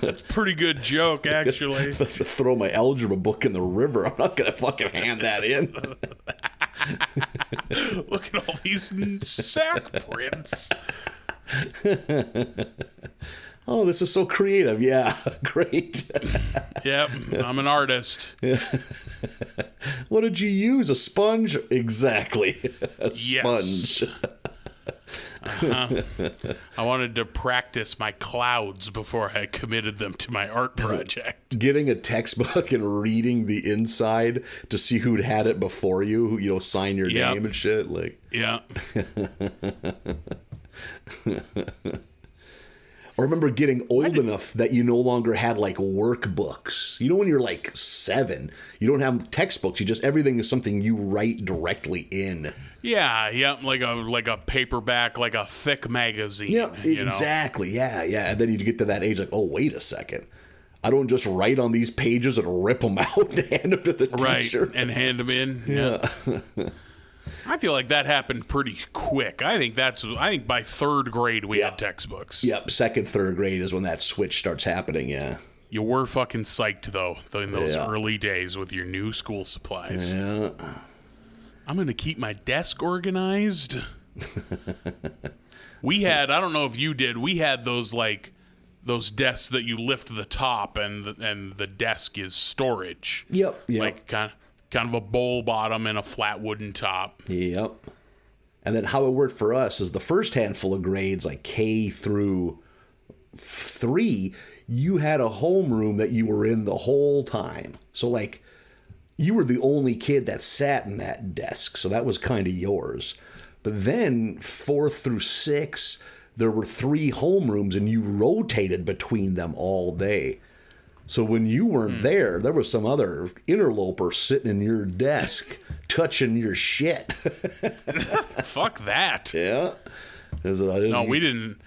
That's a pretty good joke, actually. If I have to throw my algebra book in the river, I'm not going to fucking hand that in. Look at all these sack prints. Oh, this is so creative. Yeah, great. Yep, I'm an artist. What did you use? A sponge? Exactly. A sponge. I wanted to practice my clouds before I committed them to my art project. Getting a textbook and reading the inside to see who'd had it before you, who, you know, sign your name and shit. Like, yeah. I remember getting old enough that you no longer had like workbooks. You know, when you're like 7, you don't have textbooks. You just, everything is something you write directly in. Yeah, like a paperback, like a thick magazine. Yeah, exactly. Know? Yeah. And then you get to that age like, oh, wait a second. I don't just write on these pages and rip them out and hand them to the teacher. Right, and hand them in. Yeah. I feel like that happened pretty quick. I think by 3rd grade we had textbooks. Yep, 2nd, 3rd grade is when that switch starts happening, yeah. You were fucking psyched, though in those early days with your new school supplies. Yeah. I'm going to keep my desk organized. We had, I don't know if you did, we had those desks that you lift the top and the desk is storage. Yep. Like kind of a bowl bottom and a flat wooden top. Yep. And then how it worked for us is the first handful of grades, like K through 3, you had a homeroom that you were in the whole time. So like, you were the only kid that sat in that desk, so that was kind of yours. But then 4th through 6, there were 3 homerooms, and you rotated between them all day. So when you weren't there was some other interloper sitting in your desk, touching your shit. Fuck that. Yeah. No, we didn't.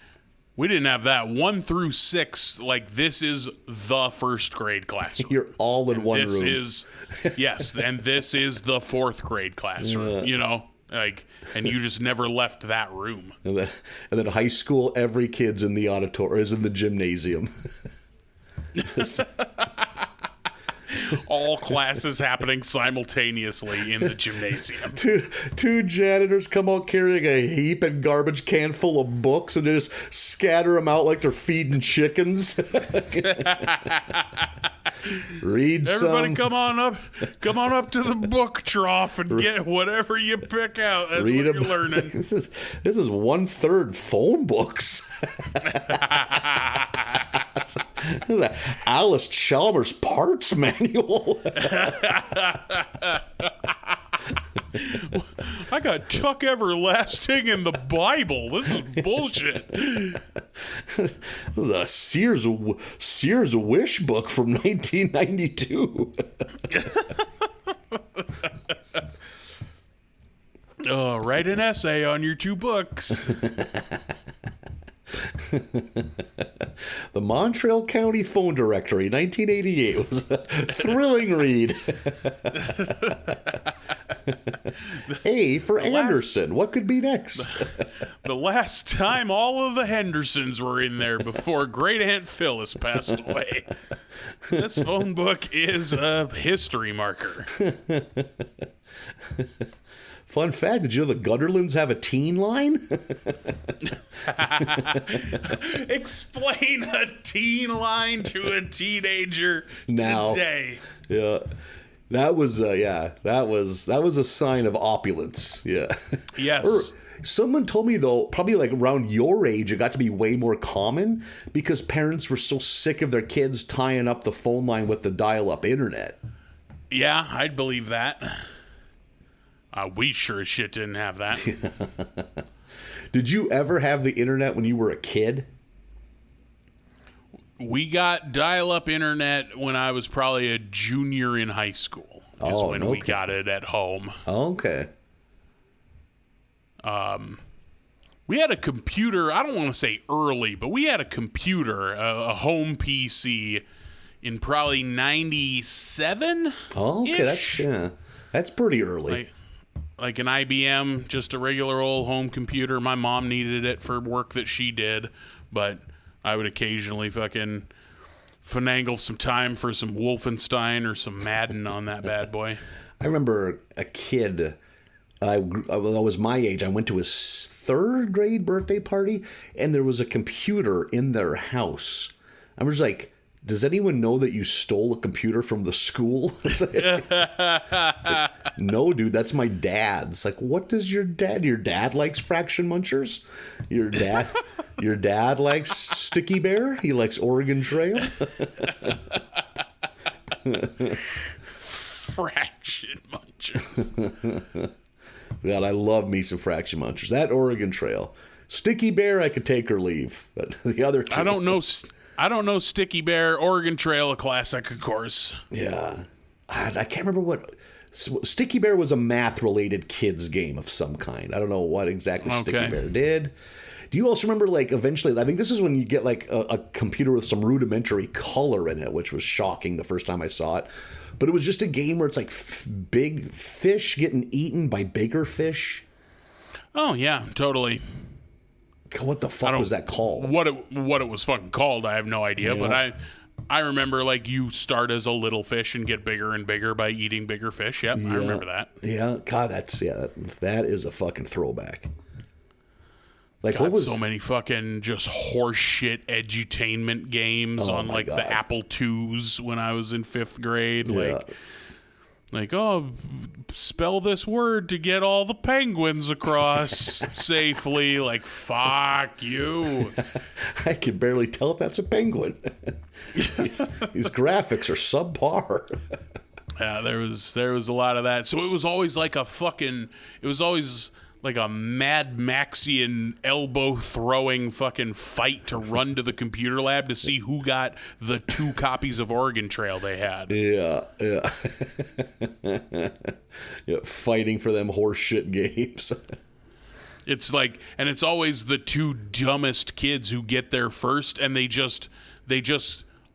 We didn't have that. 1 through 6, like, this is the 1st grade classroom. You're all in one room. Yes, and this is the 4th grade classroom, you know? Like, and you just never left that room. And then high school, every kid's in the auditorium, is in the gymnasium. All classes happening simultaneously in the gymnasium. Two janitors come out carrying a heap and garbage can full of books and they just scatter them out like they're feeding chickens. Read Everybody some. come on up to the book trough and get whatever you pick out. That's Read what you're learning. This is 1/3 phone books. Alice Chalmers parts manual. I got Chuck Everlasting in the Bible. This is bullshit. This is a Sears Wish book from 1992. Write an essay on your 2 books. The Montreal County Phone Directory, 1988, was a thrilling read. A for Anderson. What could be next? The last time all of the Hendersons were in there before Great Aunt Phyllis passed away. This phone book is a history marker. Fun fact, did you know the Gunderlands have a teen line? Explain a teen line to a teenager now, today. Yeah. That was a sign of opulence. Yeah. Yes. Someone told me, though, probably like around your age, it got to be way more common because parents were so sick of their kids tying up the phone line with the dial-up internet. Yeah, I'd believe that. We sure as shit didn't have that. Did you ever have the internet when you were a kid? We got dial-up internet when I was probably a junior in high school. We got it at home. Okay. We had a computer, I don't want to say early, but we had a computer, a home PC in probably 97? Oh, okay, that's pretty early. Like an IBM, just a regular old home computer. My mom needed it for work that she did, but I would occasionally fucking finagle some time for some Wolfenstein or some Madden on that bad boy. I remember a kid, that was my age. I went to his 3rd grade birthday party, and there was a computer in their house. I was like, does anyone know that you stole a computer from the school? It's like, no, dude, that's my dad's. Like, what does your dad likes Fraction Munchers? Your dad likes Sticky Bear? He likes Oregon Trail? Fraction Munchers. God, I love me some Fraction Munchers. That Oregon Trail. Sticky Bear, I could take or leave. But the other two... I don't know Sticky Bear, Oregon Trail, a classic, of course. Yeah. I can't remember what... Sticky Bear was a math-related kids game of some kind. I don't know what exactly Sticky Bear did. Do you also remember, like, eventually... I think this is when you get, like, a computer with some rudimentary color in it, which was shocking the first time I saw it. But it was just a game where it's, like, big fish getting eaten by bigger fish. Oh, yeah, totally. What the fuck was that called? What it was fucking called, I have no idea. Yeah. But I remember, like, you start as a little fish and get bigger and bigger by eating bigger fish. Yep, yeah. I remember that. Yeah, God, that is a fucking throwback. Like, what was so many fucking just horseshit edutainment games on like the Apple IIs when I was in 5th grade. Yeah. Like, oh, spell this word to get all the penguins across safely. Like, fuck you. I can barely tell if that's a penguin. These graphics are subpar. Yeah, there was a lot of that. So it was always like like a Mad Maxian elbow throwing fucking fight to run to the computer lab to see who got the 2 copies of Oregon Trail they had. Yeah. Yeah, fighting for them horseshit games. It's like, and it's always the 2 dumbest kids who get there first, and they just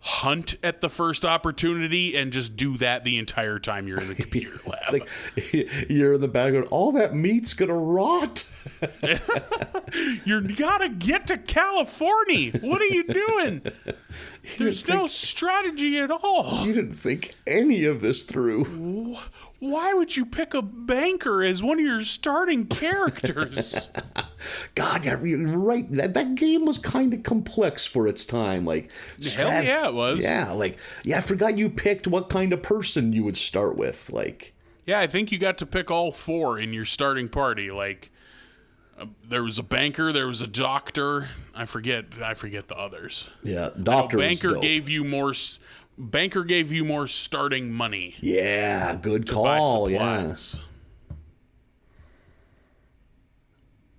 hunt at the first opportunity and just do that the entire time you're in the computer lab. It's like you're in the background, all that meat's gonna rot. You gotta get to California. What are you doing? There's no strategy at all. You didn't think any of this through. Why would you pick a banker as one of your starting characters? God, you're right. That game was kind of complex for its time. Like, hell yeah, it was. Yeah, I forgot you picked what kind of person you would start with. Like, yeah, I think you got to pick all 4 in your starting party. Like, there was a banker, there was a doctor. I forget the others. Yeah, doctor. Banker gave you more. Banker gave you more starting money. Yeah, good call. Yeah.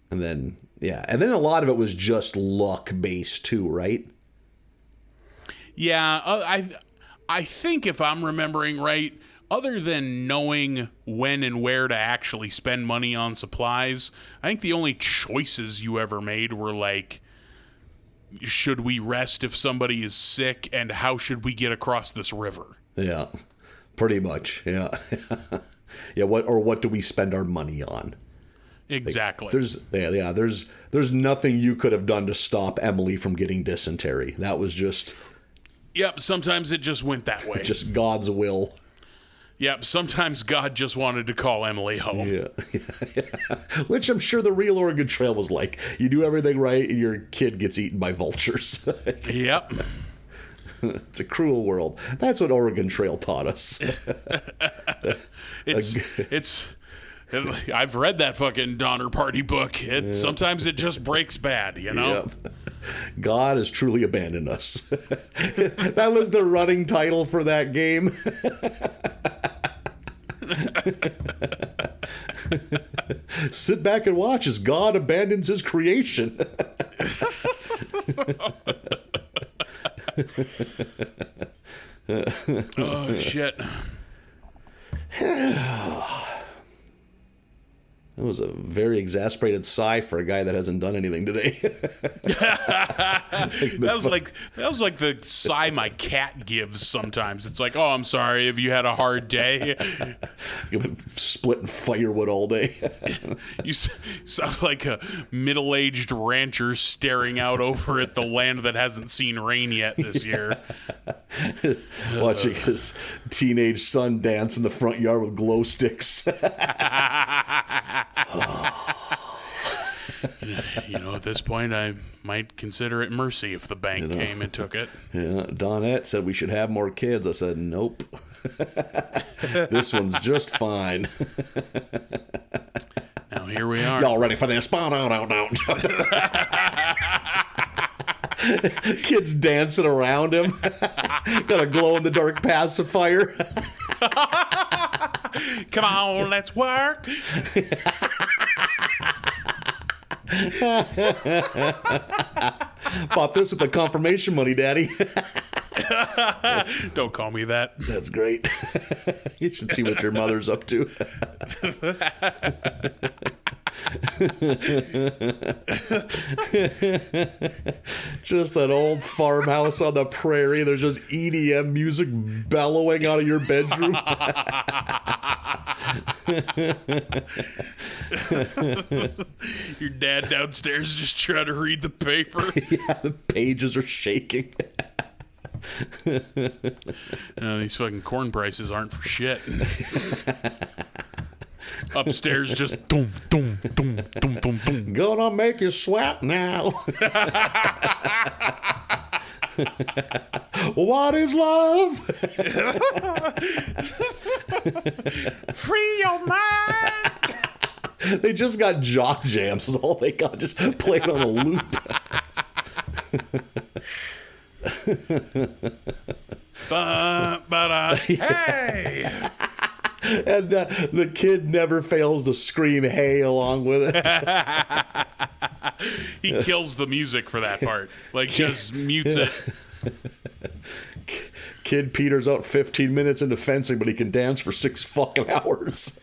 And then a lot of it was just luck based too, right? Yeah, I think if I'm remembering right, other than knowing when and where to actually spend money on supplies, I think the only choices you ever made were like, should we rest if somebody is sick, and how should we get across this river? Yeah, pretty much. Yeah. Yeah. What do we spend our money on? Exactly. Like, there's nothing you could have done to stop Emily from getting dysentery. That was just. Yep. Sometimes it just went that way. Just God's will. Yep, sometimes God just wanted to call Emily home. Yeah. Which I'm sure the real Oregon Trail was like. You do everything right, and your kid gets eaten by vultures. Yep. It's a cruel world. That's what Oregon Trail taught us. I've read that fucking Donner Party book. Sometimes it just breaks bad, you know? Yep. God has truly abandoned us. That was the running title for that game. Sit back and watch as God abandons his creation. Oh, shit. That was a very exasperated sigh for a guy that hasn't done anything today. That was like the sigh my cat gives sometimes. It's like, oh, I'm sorry if you had a hard day. You've been splitting firewood all day. You sound like a middle-aged rancher staring out over at the land that hasn't seen rain yet this year. Watching his teenage son dance in the front yard with glow sticks. At this point, I might consider it mercy if the bank came and took it. Yeah, Donette said we should have more kids. I said, nope. This one's just fine. Now here we are. Y'all ready for this? Kids dancing around him. Got a glow-in-the-dark pacifier. Come on, let's work. Bought this with the confirmation money, Daddy. Don't call me that. That's great. You should see what your mother's up to. Just an old farmhouse on the prairie. There's just EDM music bellowing out of your bedroom. Your dad downstairs just trying to read the paper. Yeah, the pages are shaking. These fucking corn prices aren't for shit. Upstairs just boom, boom, boom, boom, boom, boom. Gonna make you sweat now. What is love? Free your mind. They just got jock jams. Is all they got. Just played on a loop. Hey. And the kid never fails to scream "hey" along with it. He kills the music for that part. Like, just mutes it. Kid Peter's out 15 minutes into fencing, but he can dance for 6 fucking hours.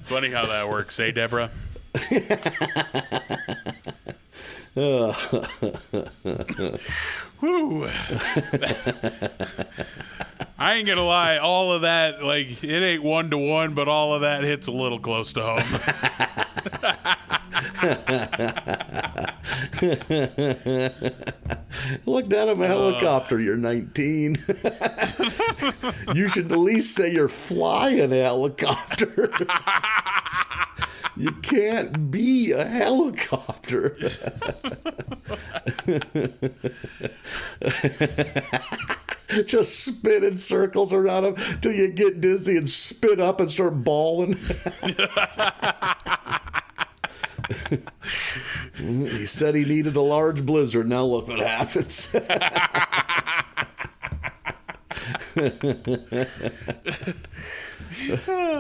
Funny how that works, eh, Deborah? Whew. I ain't gonna lie, all of that, like, it ain't 1-to-1, but all of that hits a little close to home. Look down at my helicopter. You're 19. You should at least say you're flying a helicopter. You can't be a helicopter. Just spin in circles around him till you get dizzy and spit up and start bawling. He said he needed a large blizzard. Now look what happens.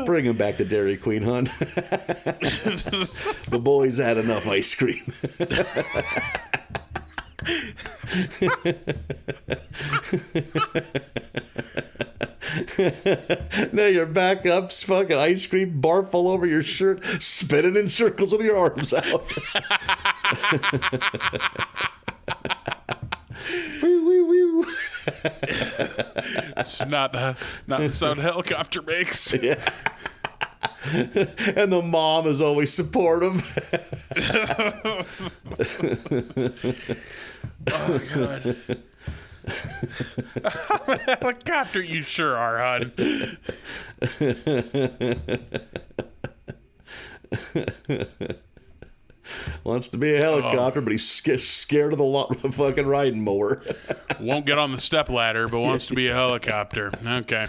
Bring him back to Dairy Queen, hon. The boys had enough ice cream. Now you're back up, fucking ice cream, barf all over your shirt, spinning in circles with your arms out. Woo, woo, woo. It's not the sound a helicopter makes. Yeah. And the mom is always supportive. Oh, God. Helicopter, you sure are, hon. Wants to be a helicopter, but he's scared of the fucking riding mower. Won't get on the step ladder, but wants to be a helicopter. Okay.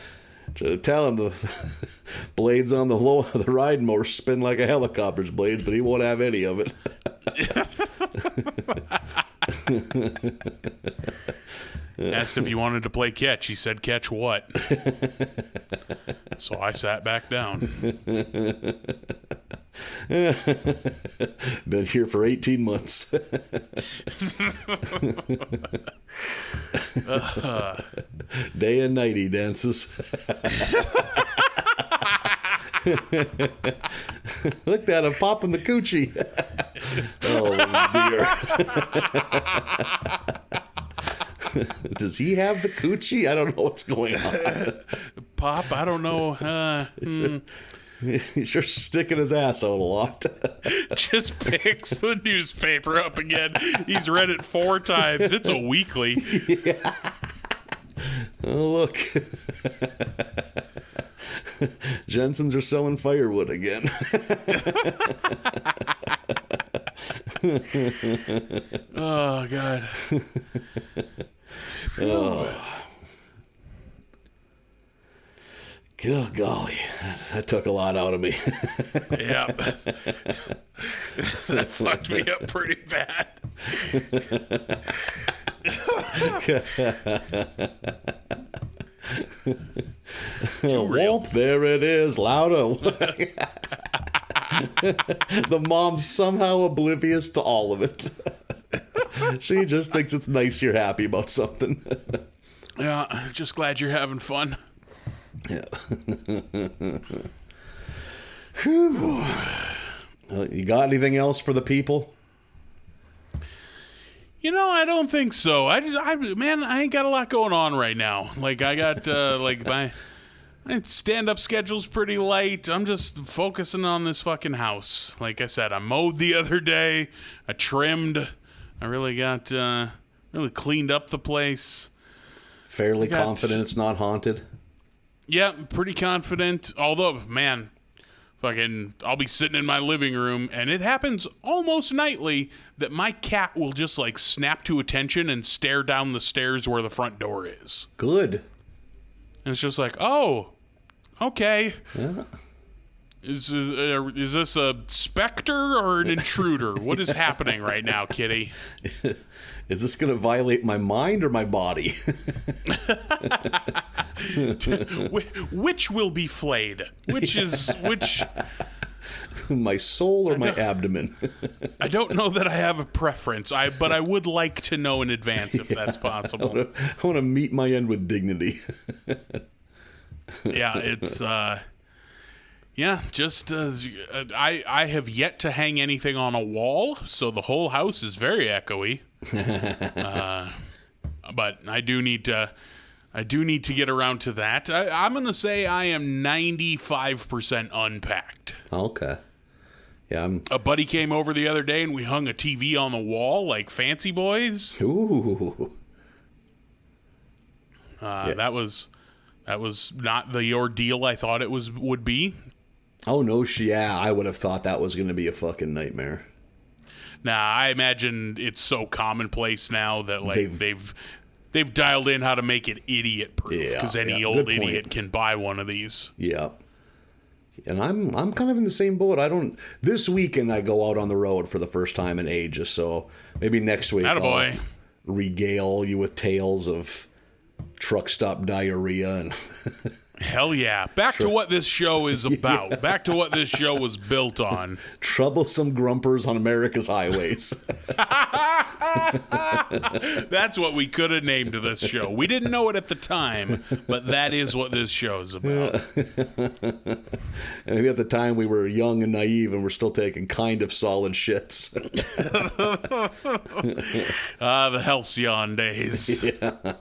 Try to tell him the blades on the riding mower spin like a helicopter's blades, but he won't have any of it. Asked if he wanted to play catch. He said, catch what? So I sat back down. Been here for 18 months. Day and night he dances. Look at him popping the coochie. Oh, dear. Does he have the coochie? I don't know what's going on. Pop, I don't know. He's sure sticking his ass out a lot. Just picks the newspaper up again. He's read it 4 times. It's a weekly. Yeah. Oh, look. Jensen's are selling firewood again. Oh, God. Good golly, that took a lot out of me. Yeah. That fucked me up pretty bad. Whoop, there it is, louder. The mom's somehow oblivious to all of it. She just thinks it's nice you're happy about something. Yeah, just glad you're having fun. Yeah. Whew. You got anything else for the people? You know, I don't think so. Man, I ain't got a lot going on right now. Like, I got, my stand-up schedule's pretty light. I'm just focusing on this fucking house. Like I said, I mowed the other day. I trimmed. I really got, really cleaned up the place. Fairly confident it's not haunted? Yeah, pretty confident. Although, man, fucking, I'll be sitting in my living room, and it happens almost nightly that my cat will just, like, snap to attention and stare down the stairs where the front door is. Good. And it's just like, oh, okay. Yeah. Is this a specter or an intruder? What is happening right now, kitty? Is this going to violate my mind or my body? Which will be flayed? Which? My soul or my abdomen? I don't know that I have a preference. But I would like to know in advance if that's possible. I want to meet my end with dignity. Yeah, it's just I have yet to hang anything on a wall, so the whole house is very echoey. But I do need to get around to that. I'm gonna say I am 95% unpacked. Okay. Yeah, A buddy came over the other day and we hung a TV on the wall like fancy boys. Ooh. Yeah. That was not the ordeal I thought it would be. Oh no, I would have thought that was going to be a fucking nightmare. Nah, I imagine it's so commonplace now that like they've dialed in how to make it idiot proof because any old idiot can buy one of these. Yeah. And I'm kind of in the same boat. This weekend I go out on the road for the first time in ages, so maybe next week I'll regale you with tales of truck stop diarrhea and hell yeah. Back to what this show is about. Yeah. Back to what this show was built on. Troublesome grumpers on America's highways. That's what we could have named this show. We didn't know it at the time, but that is what this show is about. And maybe at the time we were young and naive and we're still taking kind of solid shits. The halcyon days. Yeah.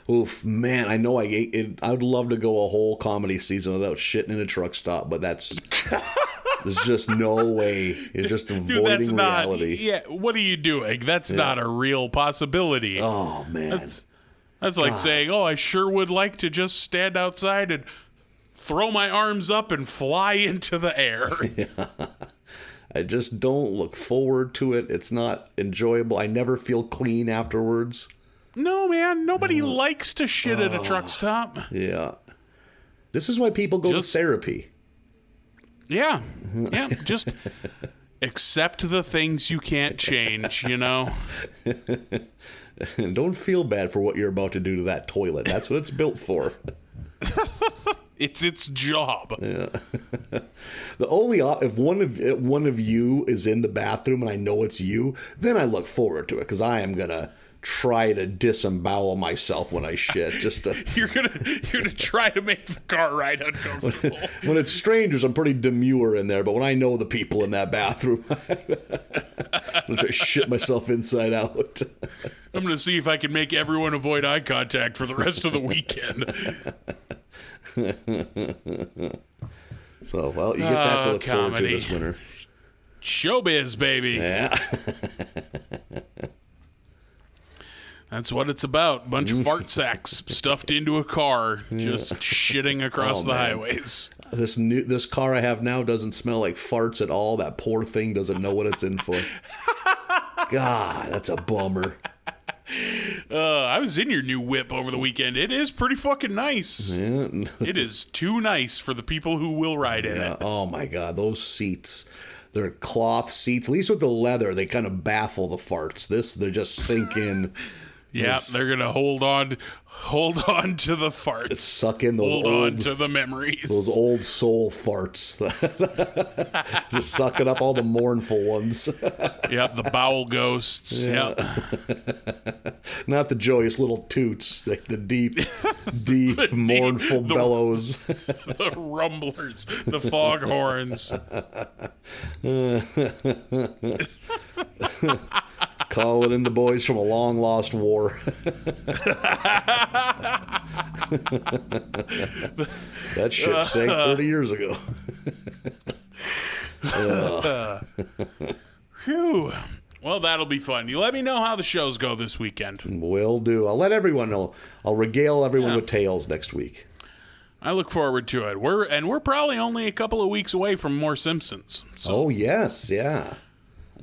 Oof, man, I know I would love to go a whole comedy season without shitting in a truck stop, but there's just no way. You're just avoiding reality. Yeah, what are you doing? That's not a real possibility. Oh, man. That's like saying, oh, I sure would like to just stand outside and throw my arms up and fly into the air. Yeah. I just don't look forward to it. It's not enjoyable. I never feel clean afterwards. No, man. Nobody likes to shit at a truck stop. Yeah. This is why people go to therapy. Yeah. Yeah. Just accept the things you can't change, you know? And don't feel bad for what you're about to do to that toilet. That's what it's built for. It's its job. Yeah. The only if one of you is in the bathroom and I know it's you, then I look forward to it because I am gonna try to disembowel myself when I shit. Just to you're gonna try to make the car ride uncomfortable. When it's strangers, I'm pretty demure in there, but when I know the people in that bathroom, I'm gonna try to shit myself inside out. I'm gonna see if I can make everyone avoid eye contact for the rest of the weekend. So, well, you get that to look forward to this winter. Showbiz, baby. Yeah. That's what it's about. Bunch of fart sacks stuffed into a car, just shitting across the highways. This car I have now doesn't smell like farts at all. That poor thing doesn't know what it's in for. God, that's a bummer. I was in your new whip over the weekend. It is pretty fucking nice. Yeah. It is too nice for the people who will ride in it. Oh my God, those seats. They're cloth seats. At least with the leather, they kind of baffle the farts. They just sink in. Yeah, they're gonna hold on to the farts. Suck in those on to the memories. Those old soul farts. Just sucking up all the mournful ones. Yep, the bowel ghosts. Yeah. Yep. Not the joyous little toots, like the deep, mournful bellows. The rumblers, the foghorns. Calling in the boys from a long lost war. That ship sank 30 years ago. Phew. Well, that'll be fun. You let me know how the shows go this weekend. Will do. I'll let everyone know. I'll regale everyone with tales next week. I look forward to it. We're probably only a couple of weeks away from more Simpsons. So. Oh, yes. Yeah.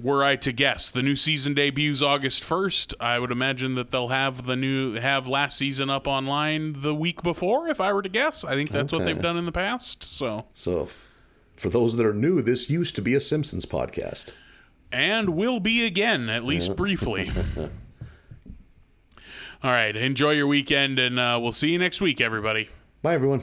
Were I to guess, the new season debuts August 1st. I would imagine that they'll have last season up online the week before, if I were to guess. I think that's what they've done in the past. So for those that are new, this used to be a Simpsons podcast. And will be again, at least briefly. All right, enjoy your weekend, and we'll see you next week, everybody. Bye, everyone.